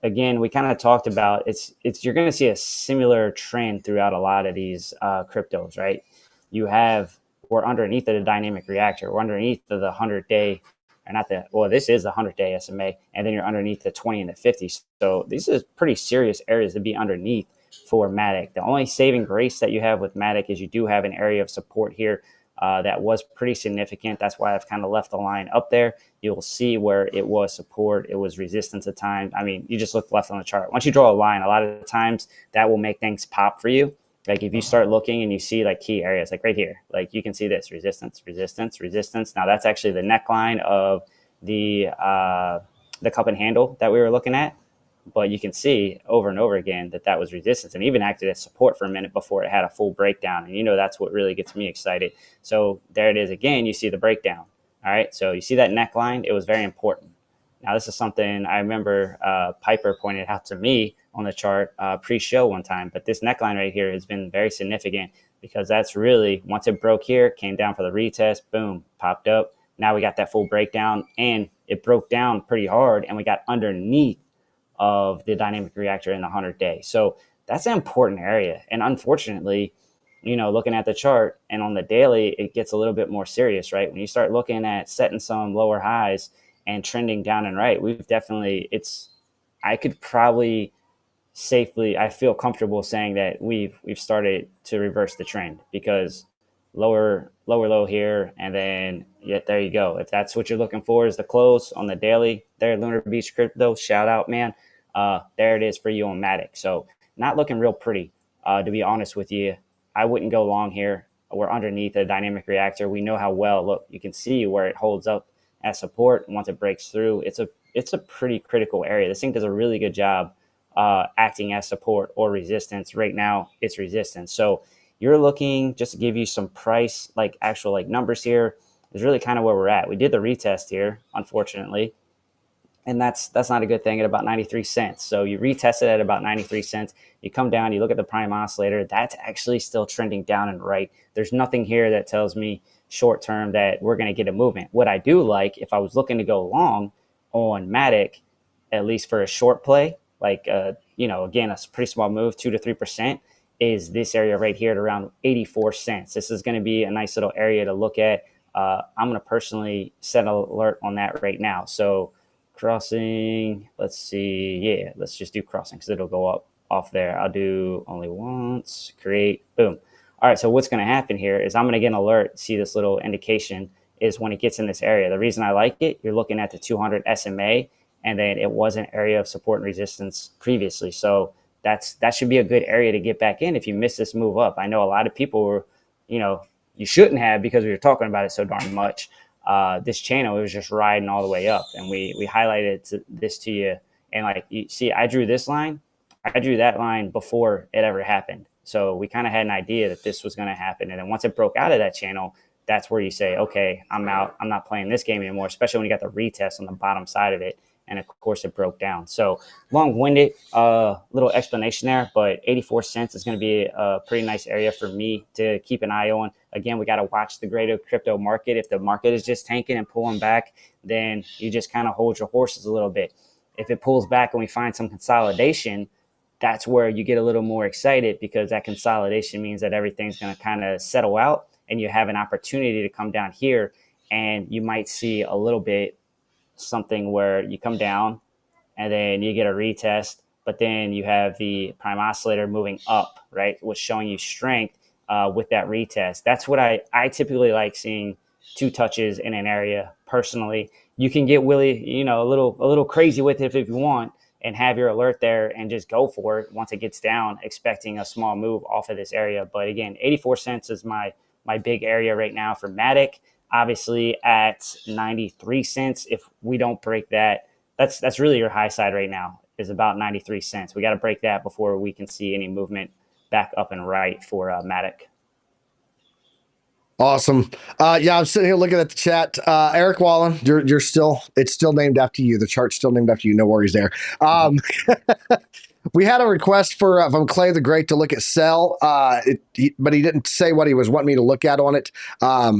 Speaker 4: Again, we kind of talked about you're going to see a similar trend throughout a lot of these cryptos, right? We're underneath of the dynamic reactor. We're underneath of the 100-day, or this is the 100-day SMA, and then you're underneath the 20 and the 50. So these are pretty serious areas to be underneath for MATIC. The only saving grace that you have with MATIC is you do have an area of support here that was pretty significant. That's why I've kind of left the line up there. You'll see where it was support, it was resistance at times. I mean, you just look left on the chart. Once you draw a line, a lot of the times that will make things pop for you. Like if you start looking and you see like key areas, like right here, like you can see this resistance, resistance, resistance. Now that's actually the neckline of the cup and handle that we were looking at. But you can see over and over again that was resistance and even acted as support for a minute before it had a full breakdown. And that's what really gets me excited. So there it is again. You see the breakdown. All right. So you see that neckline. It was very important. Now, this is something I remember Piper pointed out to me on the chart pre-show one time. But this neckline right here has been very significant because that's really, once it broke here, came down for the retest, boom, popped up. Now we got that full breakdown and it broke down pretty hard and we got underneath of the dynamic reactor in the 100-day. So that's an important area. And unfortunately, looking at the chart and on the daily, it gets a little bit more serious, right? When you start looking at setting some lower highs and trending down and right, I could probably safely, I feel comfortable saying that we've started to reverse the trend because lower low here, and then yeah, there you go. If that's what you're looking for is the close on the daily there, Lunar Beach Crypto, shout out, man. There it is for you on MATIC. So not looking real pretty, to be honest with you. I wouldn't go long here. We're underneath a dynamic reactor. We know how well, look, you can see where it holds up as support. Once it breaks through, it's a pretty critical area. This thing does a really good job acting as support or resistance. Right now, it's resistance. So you're looking, just to give you some price, like actual like numbers here, is really kind of where we're at. We did the retest here, unfortunately, and that's not a good thing at about 93 cents. So you retest it at about 93 cents. You come down, you look at the prime oscillator, that's actually still trending down and right. There's nothing here that tells me short term that we're going to get a movement. What I do like, if I was looking to go long on MATIC, at least for a short play, like, again, a pretty small move, 2 to 3%, is this area right here at around 84 cents. This is going to be a nice little area to look at. I'm going to personally set an alert on that right now. So crossing, let's see. Yeah, let's just do crossing because it'll go up off there. I'll do only once, create, boom. All right, so what's going to happen here is I'm going to get an alert, see this little indication is when it gets in this area. The reason I like it, you're looking at the 200 SMA, and then it was an area of support and resistance previously. So that should be a good area to get back in if you miss this move up. I know a lot of people were, you shouldn't have because we were talking about it so darn much. This channel, it was just riding all the way up, and we highlighted this to you. And like you see, I drew this line. I drew that line before it ever happened. So we kind of had an idea that this was going to happen. And then once it broke out of that channel, that's where you say, okay, I'm out. I'm not playing this game anymore, especially when you got the retest on the bottom side of it. And of course, it broke down. So long-winded little explanation there, but 84 cents is going to be a pretty nice area for me to keep an eye on. Again, we got to watch the greater crypto market. If the market is just tanking and pulling back, then you just kind of hold your horses a little bit. If it pulls back and we find some consolidation, that's where you get a little more excited, because that consolidation means that everything's going to kind of settle out and you have an opportunity to come down here, and you might see a little bit something where you come down and then you get a retest, but then you have the prime oscillator moving up, right? What's showing you strength with that retest. That's what I typically like seeing, two touches in an area personally. You can get really, a little crazy with it if you want, and have your alert there and just go for it once it gets down, expecting a small move off of this area. But again, 84 cents is my big area right now for MATIC. Obviously at 93 cents, if we don't break that, that's really your high side right now, is about 93 cents. We got to break that before we can see any movement back up and right for MATIC.
Speaker 3: Awesome. Yeah, I'm sitting here looking at the chat. Eric Wallin, it's still named after you. The chart's still named after you. No worries there. We had a request from Clay the Great to look at sell, but he didn't say what he was wanting me to look at on it.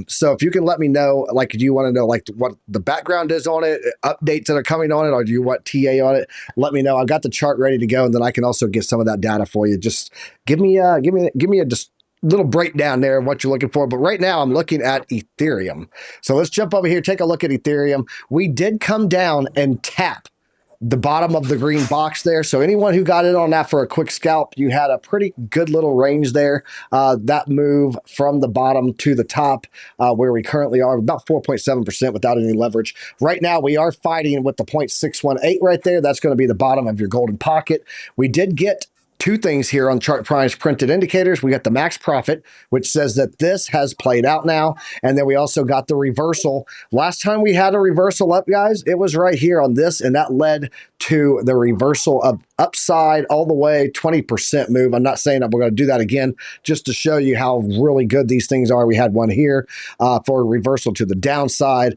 Speaker 3: So if you can let me know, like, do you want to know like what the background is on it, updates that are coming on it, or do you want TA on it? Let me know. I've got the chart ready to go, and then I can also get some of that data for you. Just give me a just little breakdown there of what you're looking for. But right now I'm looking at Ethereum. So let's jump over here, take a look at Ethereum. We did come down and tap the bottom of the green box there. So anyone who got in on that for a quick scalp, you had a pretty good little range there. That move from the bottom to the top, where we currently are, about 4.7% without any leverage. Right now, we are fighting with the 0.618 right there. That's going to be the bottom of your golden pocket. We did get two things here on Chart Prime's printed indicators. We got the max profit, which says that this has played out now. And then we also got the reversal. Last time we had a reversal up, guys, it was right here on this, and that led to the reversal of upside all the way 20% move. I'm not saying that we're going to do that again, just to show you how really good these things are. We had one here for a reversal to the downside.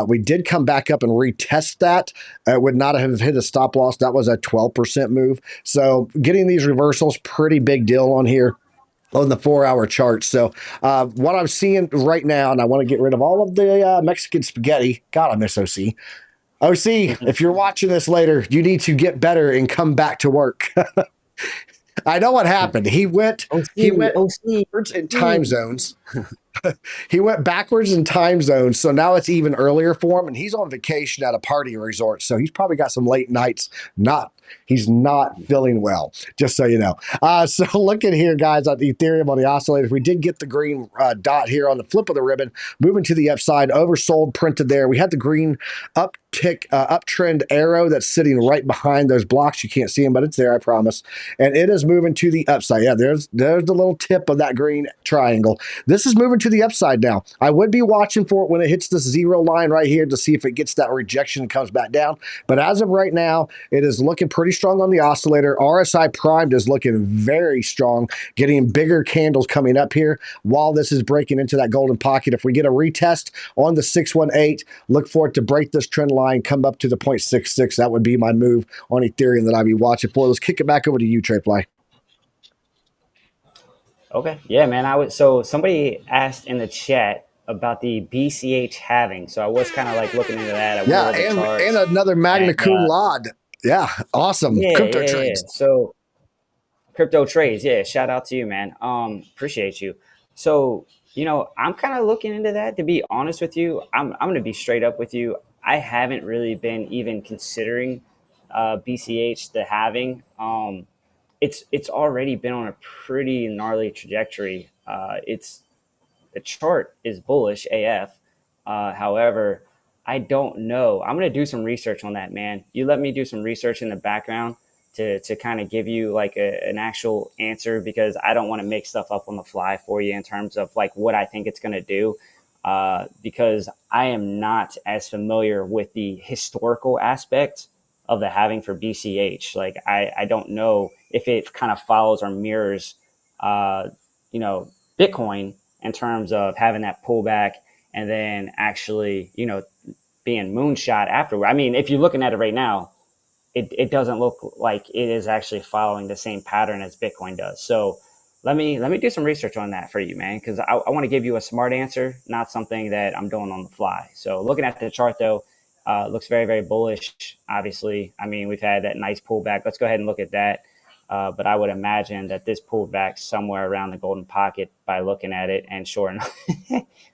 Speaker 3: We did come back up and retest that. It would not have hit a stop loss. That was a 12% move. So getting these reversals, pretty big deal on here on the 4-hour chart. So what I'm seeing right now, and I want to get rid of all of the Mexican spaghetti. God, I miss OC. OC, if you're watching this later, you need to get better and come back to work. I know what happened. He went
Speaker 4: OC.
Speaker 3: backwards in time zones. He went backwards in time zones, so now it's even earlier for him, and he's on vacation at a party resort, so he's probably got some late nights. He's not feeling well, just so you know. So looking here, guys, at the Ethereum on the oscillators, we did get the green dot here on the flip of the ribbon, moving to the upside, oversold printed there. We had the green uptrend arrow that's sitting right behind those blocks. You can't see them, but it's there, I promise. And it is moving to the upside. Yeah, there's the little tip of that green triangle. This is moving to the upside now. I would be watching for it when it hits this zero line right here to see if it gets that rejection and comes back down. But as of right now, it is looking pretty strong on the oscillator. RSI primed is looking very strong, getting bigger candles coming up here while this is breaking into that golden pocket. If we get a retest on the 618, look for it to break this trend line, come up to the 0.66. That would be my move on Ethereum that I'd be watching for. Let's kick it back over to you, TradeFly.
Speaker 4: Okay. Yeah, man. So somebody asked in the chat about the BCH halving. So I was kind of like looking into that. I went over the charts,
Speaker 3: and another magna cum laude. Yeah, awesome. Crypto trades.
Speaker 4: Yeah. So crypto trades. Yeah. Shout out to you, man. Appreciate you. So, I'm kind of looking into that, to be honest with you. I'm going to be straight up with you. I haven't really been even considering BCH, the halving. It's already been on a pretty gnarly trajectory. The chart is bullish AF. However, I don't know. I'm going to do some research on that, man. You let me do some research in the background to kind of give you like an actual answer, because I don't want to make stuff up on the fly for you in terms of like what I think it's going to do. Because I am not as familiar with the historical aspect of the halving for BCH. Like I don't know if it kind of follows or mirrors, Bitcoin in terms of having that pullback and then actually, being moonshot afterward. I mean, if you're looking at it right now, it doesn't look like it is actually following the same pattern as Bitcoin does. So let me do some research on that for you, man, because I want to give you a smart answer, not something that I'm doing on the fly. So looking at the chart, though, looks very, very bullish, obviously. I mean, we've had that nice pullback. Let's go ahead and look at that. But I would imagine that this pulled back somewhere around the golden pocket by looking at it. And sure enough,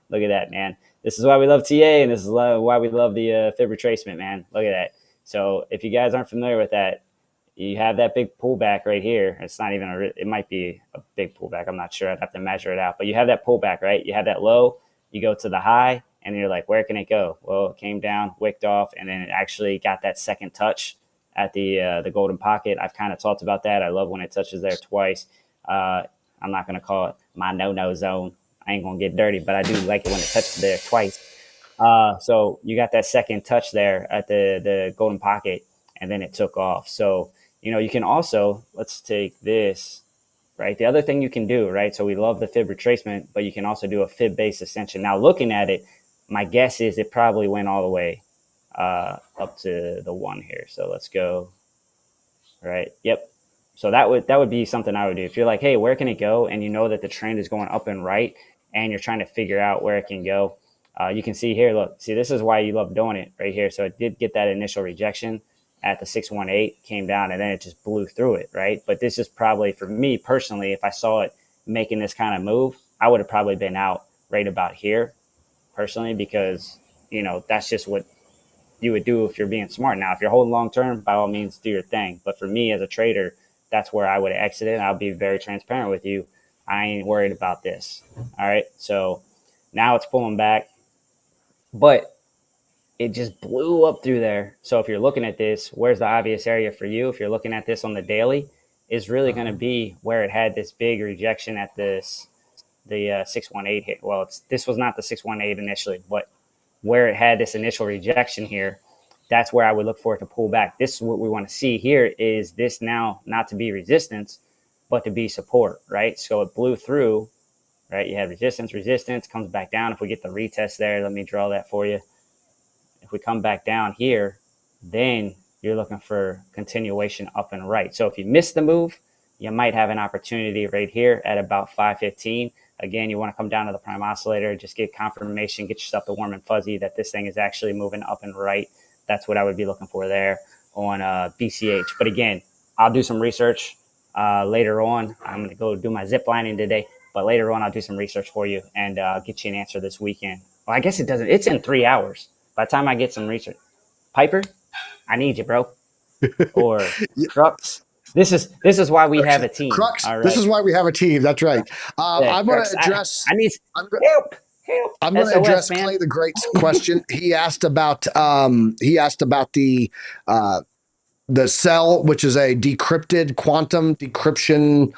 Speaker 4: look at that, man. This is why we love TA, and this is why we love the fib retracement, man. Look at that. So if you guys aren't familiar with that, you have that big pullback right here. It's not even it might be a big pullback. I'm not sure. I'd have to measure it out. But you have that pullback, right? You have that low. You go to the high, and you're like, where can it go? Well, it came down, wicked off, and then it actually got that second touch at the golden pocket. I've kind of talked about that. I love when it touches there twice. I'm not going to call it my no-no zone. I ain't going to get dirty, but I do like it when it touches there twice. So you got that second touch there at the golden pocket, and then it took off. So, you can also, let's take this, right? The other thing you can do, right? So we love the fib retracement, but you can also do a fib-based ascension. Now, looking at it, my guess is it probably went all the way up to the 1 here. So let's go. Right. Yep. So that would be something I would do. If you're like, hey, where can it go? And you know that the trend is going up and right, and you're trying to figure out where it can go. You can see here, look, this is why you love doing it right here. So it did get that initial rejection at the 618, came down, and then it just blew through it, right? But this is probably, for me personally, if I saw it making this kind of move, I would have probably been out right about here personally, because, that's just what you would do if you're being smart. Now, if you're holding long term, by all means, do your thing. But for me as a trader, that's where I would have exited. I'll be very transparent with you. I ain't worried about this. All right. So now it's pulling back, but it just blew up through there. So if you're looking at this, where's the obvious area for you? If you're looking at this on the daily, is really going to be where it had this big rejection at the 618 hit. Well, this was not the 618 initially, but where it had this initial rejection here, that's where I would look for it to pull back. This is what we want to see here, is this now not to be resistance, but to be support, right? So it blew through, right? You had resistance, comes back down. If we get the retest there, let me draw that for you. If we come back down here, then you're looking for continuation up and right. So if you miss the move, you might have an opportunity right here at about 515. Again, you want to come down to the prime oscillator, just get confirmation, get yourself the warm and fuzzy that this thing is actually moving up and right. That's what I would be looking for there on BCH. But again, I'll do some research. Later on, I'm going to go do my zip lining today, but later on, I'll do some research for you and I'll get you an answer this weekend. Well, I guess it doesn't. It's in 3 hours. By the time I get some research, Piper, I need you, bro. Or Crux. This is why we have a team.
Speaker 3: Crux,
Speaker 4: All
Speaker 3: this
Speaker 4: right.
Speaker 3: is why we have a team. That's right.
Speaker 4: Yeah,
Speaker 3: I'm going to
Speaker 4: Crux.
Speaker 3: address.
Speaker 4: I need
Speaker 3: I'm,
Speaker 4: help.
Speaker 3: I'm going to
Speaker 4: SOS,
Speaker 3: address
Speaker 4: man.
Speaker 3: Clay the Great's question. He asked about. He asked about the cell, which is a decrypted quantum decryption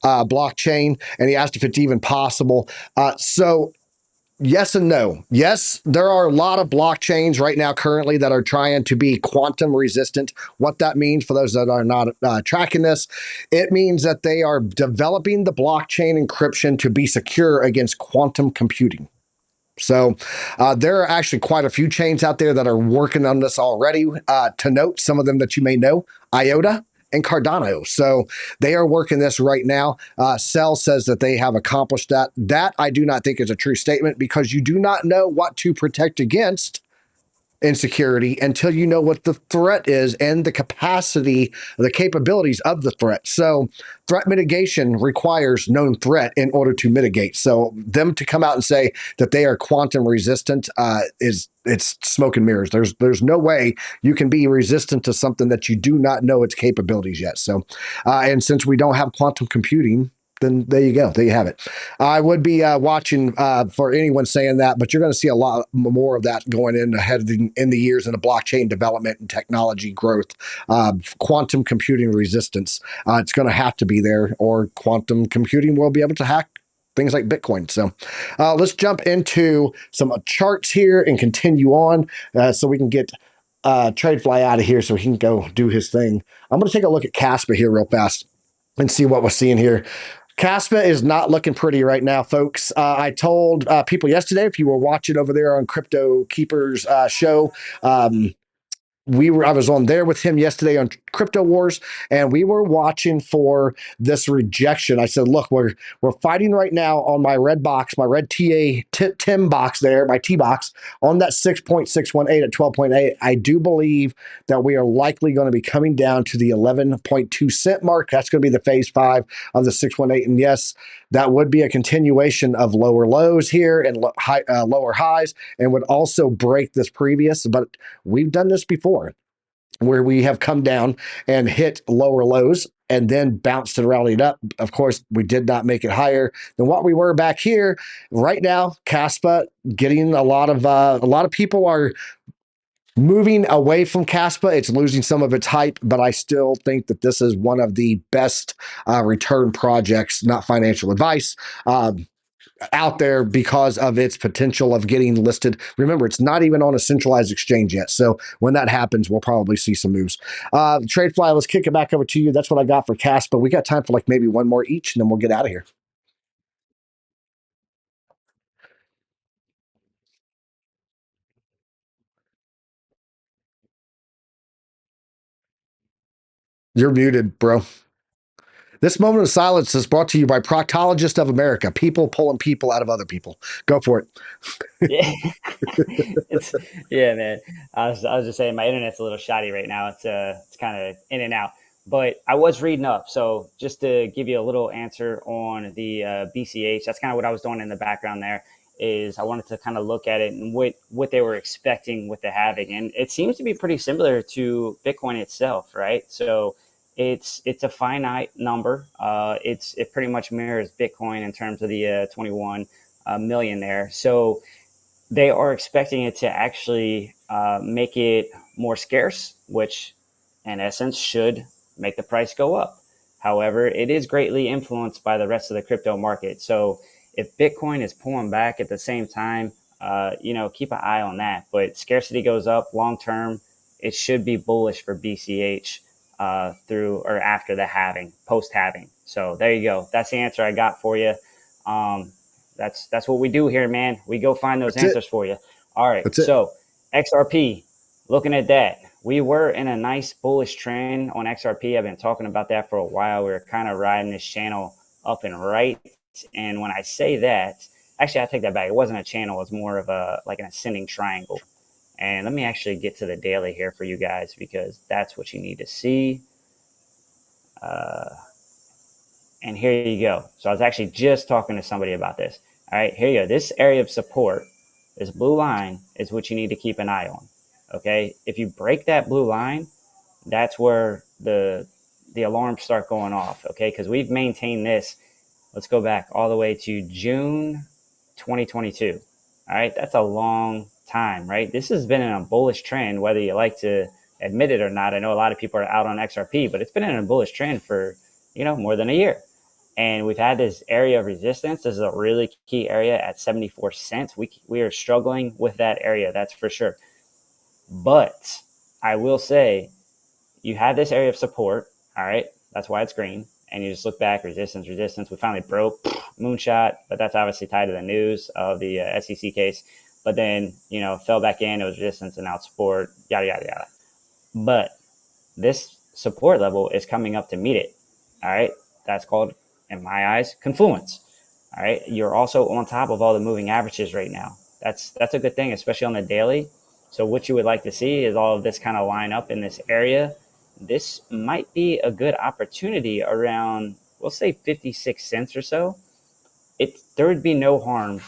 Speaker 3: blockchain, and he asked if it's even possible. So yes and no. Yes, there are a lot of blockchains right now currently that are trying to be quantum resistant. What that means for those that are not tracking this, it means that they are developing the blockchain encryption to be secure against quantum computing. So there are actually quite a few chains out there that are working on this already. To note, some of them that you may know, IOTA and Cardano. So they are working this right now. Cell says that they have accomplished that. That I do not think is a true statement because you do not know what to protect against insecurity until you know what the threat is and the capacity, the capabilities of the threat. So threat mitigation requires known threat in order to mitigate. So them to come out and say that they are quantum resistant it's smoke and mirrors. There's no way you can be resistant to something that you do not know its capabilities yet. So and since we don't have quantum computing, then there you go. There you have it. I would be watching for anyone saying that, but you're going to see a lot more of that going in ahead in the years in the blockchain development and technology growth. Quantum computing resistance. It's going to have to be there, or quantum computing will be able to hack things like Bitcoin. So let's jump into some charts here and continue on so we can get TradeFly out of here so he can go do his thing. I'm going to take a look at Casper here real fast and see what we're seeing here. Caspa is not looking pretty right now, folks. I told people yesterday, if you were watching over there on Crypto Keeper's show, I was on there with him yesterday on Crypto Wars, and we were watching for this rejection. I said, look, we're fighting right now on my red box, my red TIM box there, my T box on that 6.618 at 12.8. I do believe that we are likely going to be coming down to the 11.2 cent mark. That's going to be the phase 5 of the 618. And yes, that would be a continuation of lower lows here and lower highs, and would also break this previous, but we've done this before where we have come down and hit lower lows and then bounced and rallied up. Of course, we did not make it higher than what we were back here. Right now, Caspa getting a lot of people are moving away from Caspa. It's losing some of its hype, but I still think that this is one of the best return projects, not financial advice, out there because of its potential of getting listed. Remember, it's not even on a centralized exchange yet. So when that happens, we'll probably see some moves. TradeFly, let's kick it back over to you. That's what I got for Caspa. We got time for like maybe one more each, and then we'll get out of here. You're muted, bro. This moment of silence is brought to you by Proctologist of America. People pulling people out of other people. Go for it.
Speaker 4: Yeah, yeah, man. I was just saying my internet's a little shoddy right now. It's kind of in and out. But I was reading up, so just to give you a little answer on the BCH, that's kind of what I was doing in the background. There is I wanted to kind of look at it and what they were expecting with the halving, and it seems to be pretty similar to Bitcoin itself, right? So it's a finite number. It pretty much mirrors Bitcoin in terms of the 21 million there. So they are expecting it to actually make it more scarce, which in essence should make the price go up. However, it is greatly influenced by the rest of the crypto market. So if Bitcoin is pulling back at the same time, keep an eye on that. But scarcity goes up long term. It should be bullish for BCH through or after the halving, post halving. So there you go. That's the answer I got for you. That's what we do here, man. We go find those answers for you. All right. So XRP, looking at that, we were in a nice bullish trend on XRP. I've been talking about that for a while. We were kind of riding this channel up and right. And when I say that, actually, I take that back. It wasn't a channel. It was more of like an ascending triangle. And let me actually get to the daily here for you guys because that's what you need to see. And here you go. So I was actually just talking to somebody about this. All right, here you go. This area of support, this blue line, is what you need to keep an eye on. Okay, if you break that blue line, that's where the alarms start going off. Okay, because we've maintained this. Let's go back all the way to June 2022. All right, that's a long time, right? This has been in a bullish trend, whether you like to admit it or not. I know a lot of people are out on XRP, but it's been in a bullish trend for, more than a year. And we've had this area of resistance. This is a really key area at 74 cents. We are struggling with that area, that's for sure. But I will say, you have this area of support, all right? That's why it's green. And you just look back, resistance. We finally broke, moonshot, but that's obviously tied to the news of the SEC case. But then, fell back in, it was resistance and now support, yada, yada, yada. But this support level is coming up to meet it, all right? That's called, in my eyes, confluence, all right? You're also on top of all the moving averages right now. That's a good thing, especially on the daily. So what you would like to see is all of this kind of line up in this area. This might be a good opportunity around, we'll say 56 cents or so. There would be no harm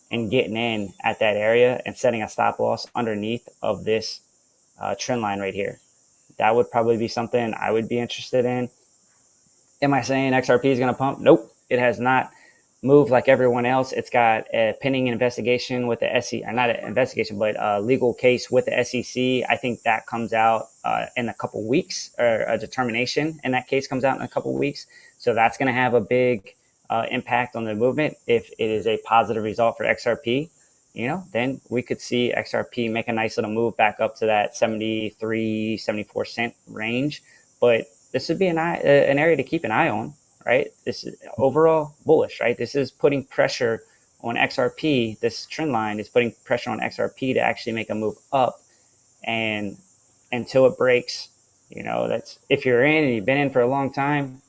Speaker 4: in getting in at that area and setting a stop loss underneath of this trend line right here. That would probably be something I would be interested in. Am I saying XRP is going to pump? Nope. It has not moved like everyone else. It's got a pending investigation with the SEC, or not an investigation, but a legal case with the SEC. I think that comes out in a couple weeks, or a determination in that case comes out in a couple weeks. So that's going to have a big impact on the movement. If it is a positive result for XRP, then we could see XRP make a nice little move back up to that 73, 74 cent range. But this would be an area to keep an eye on, right? This is overall bullish, right? This is putting pressure on XRP. This trend line is putting pressure on XRP to actually make a move up. And until it breaks, that's, if you're in and you've been in for a long time,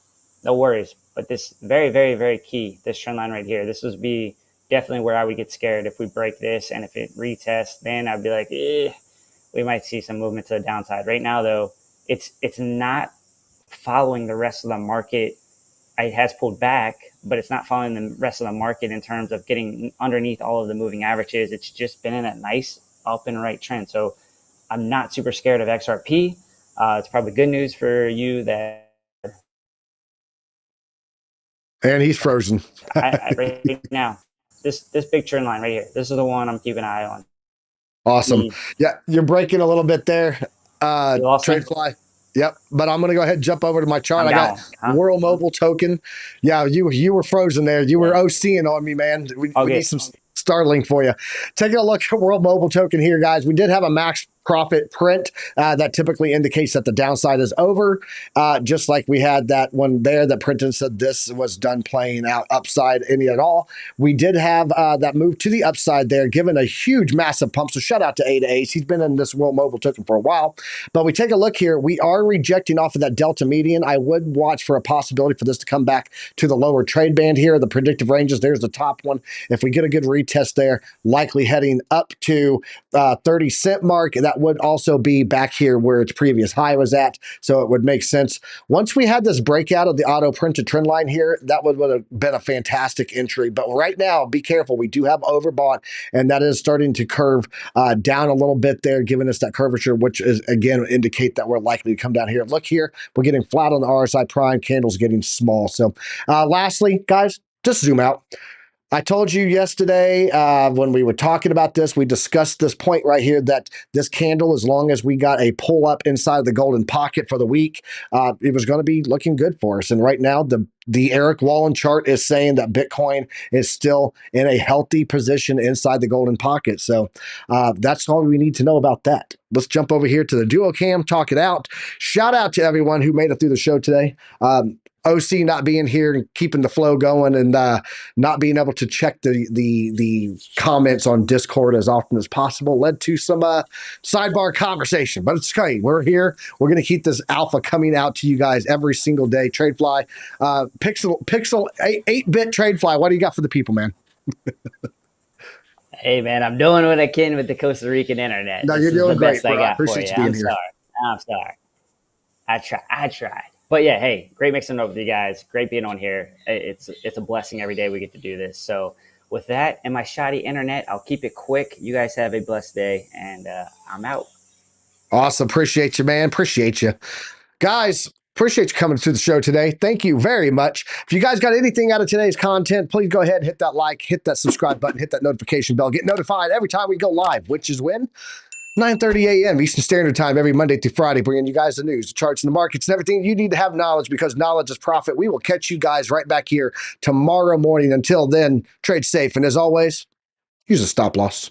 Speaker 4: no worries. But this very, very, very key, this trend line right here, this would be definitely where I would get scared if we break this. And if it retests, then I'd be like, we might see some movement to the downside. Right now, though, it's not following the rest of the market. It has pulled back, but it's not following the rest of the market in terms of getting underneath all of the moving averages. It's just been in a nice up and right trend. So I'm not super scared of XRP. It's probably good news for you that.
Speaker 3: And he's frozen.
Speaker 4: Right now, this big trend line right here, this is the one I'm keeping an eye on.
Speaker 3: Awesome. Yeah, you're breaking a little bit there. TradeFly. Yep, but I'm going to go ahead and jump over to my chart. I got World Mobile Token. Yeah, you were frozen there. You were OCing on me, man. We need some startling for you. Taking a look at World Mobile Token here, guys. We did have a max profit print that typically indicates that the downside is over. Just like we had that one there that printed said this was done playing out upside any at all. We did have that move to the upside there, given a huge, massive pump. So shout out to A to Ace. He's been in this World Mobile Token for a while. But we take a look here. We are rejecting off of that delta median. I would watch for a possibility for this to come back to the lower trade band here. The predictive ranges, there's the top one. If we get a good retest there, likely heading up to 30 cent mark. That would also be back here where its previous high was at. So it would make sense. Once we had this breakout of the auto printed trend line here, that would have been a fantastic entry. But right now, be careful. We do have overbought, and that is starting to curve down a little bit there, giving us that curvature, which is, again, indicate that we're likely to come down here. Look here, we're getting flat on the RSI prime, candles getting small. So lastly, guys, just zoom out. I told you yesterday when we were talking about this, we discussed this point right here that this candle, as long as we got a pull up inside the golden pocket for the week, it was going to be looking good for us. And right now, the Eric Wallin chart is saying that Bitcoin is still in a healthy position inside the golden pocket. So that's all we need to know about that. Let's jump over here to the duo cam, talk it out. Shout out to everyone who made it through the show today. OC not being here and keeping the flow going, and not being able to check the comments on Discord as often as possible led to some sidebar conversation. But it's okay. We're here. We're going to keep this alpha coming out to you guys every single day. TradeFly, Pixel 8-bit TradeFly. What do you got for the people, man?
Speaker 4: Hey, man, I'm doing what I can with the Costa Rican internet.
Speaker 3: No, you're doing great, bro. I appreciate you being here.
Speaker 4: I'm sorry. I tried. But yeah, hey, great mixing up with you guys. Great being on here. It's a blessing every day we get to do this. So with that and my shoddy internet, I'll keep it quick. You guys have a blessed day, and I'm out.
Speaker 3: Awesome. Appreciate you, man. Appreciate you. Guys, appreciate you coming to the show today. Thank you very much. If you guys got anything out of today's content, please go ahead and hit that like, hit that subscribe button, hit that notification bell. Get notified every time we go live, which is when? 9:30 a.m. Eastern Standard Time every Monday through Friday, bringing you guys the news, the charts, and the markets, and everything you need to have knowledge, because knowledge is profit. We will catch you guys right back here tomorrow morning. Until then, trade safe. And as always, use a stop loss.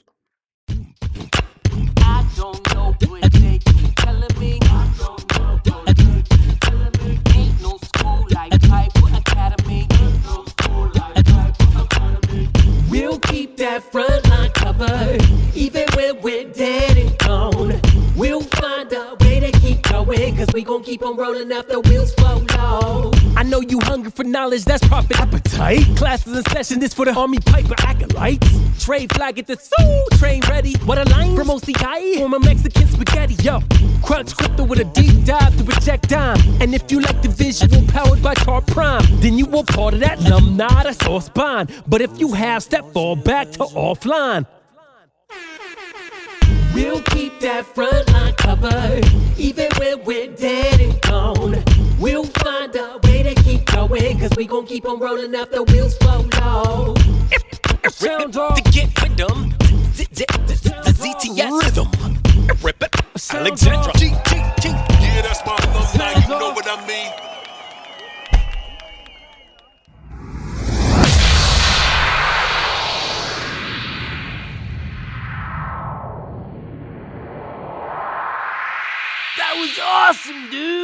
Speaker 5: I don't know what they keep telling me. I don't know what they keep telling me. Ain't no school like Piper Academy. Ain't no school like Piper Academy. We'll keep that front line covered, even when we're dead and gone. We'll find a way to keep going, cause we gon' keep on rolling out the wheels fall low. I know you hungry for knowledge, that's profit appetite. Classes in session, this for the Army Piper acolytes. TradeFly, get the soul train ready. What a line from OCI, from a Mexican spaghetti. Yo, crunch crypto with a deep dive to project dime. And if you like the visual powered by Chart Prime, then you were part of that alumni, that's all spine. But if you have, step fall back to offline. We'll keep that front line covered, even when we're dead and gone. We'll find a way to keep going, cause we gon' keep on rolling out the wheels fall low. Sound off.
Speaker 6: To get rhythm, the ZTS rhythm. Rip it, Alexandra.
Speaker 1: Yeah, that's my alumni, you know what I mean?
Speaker 5: That was awesome, dude!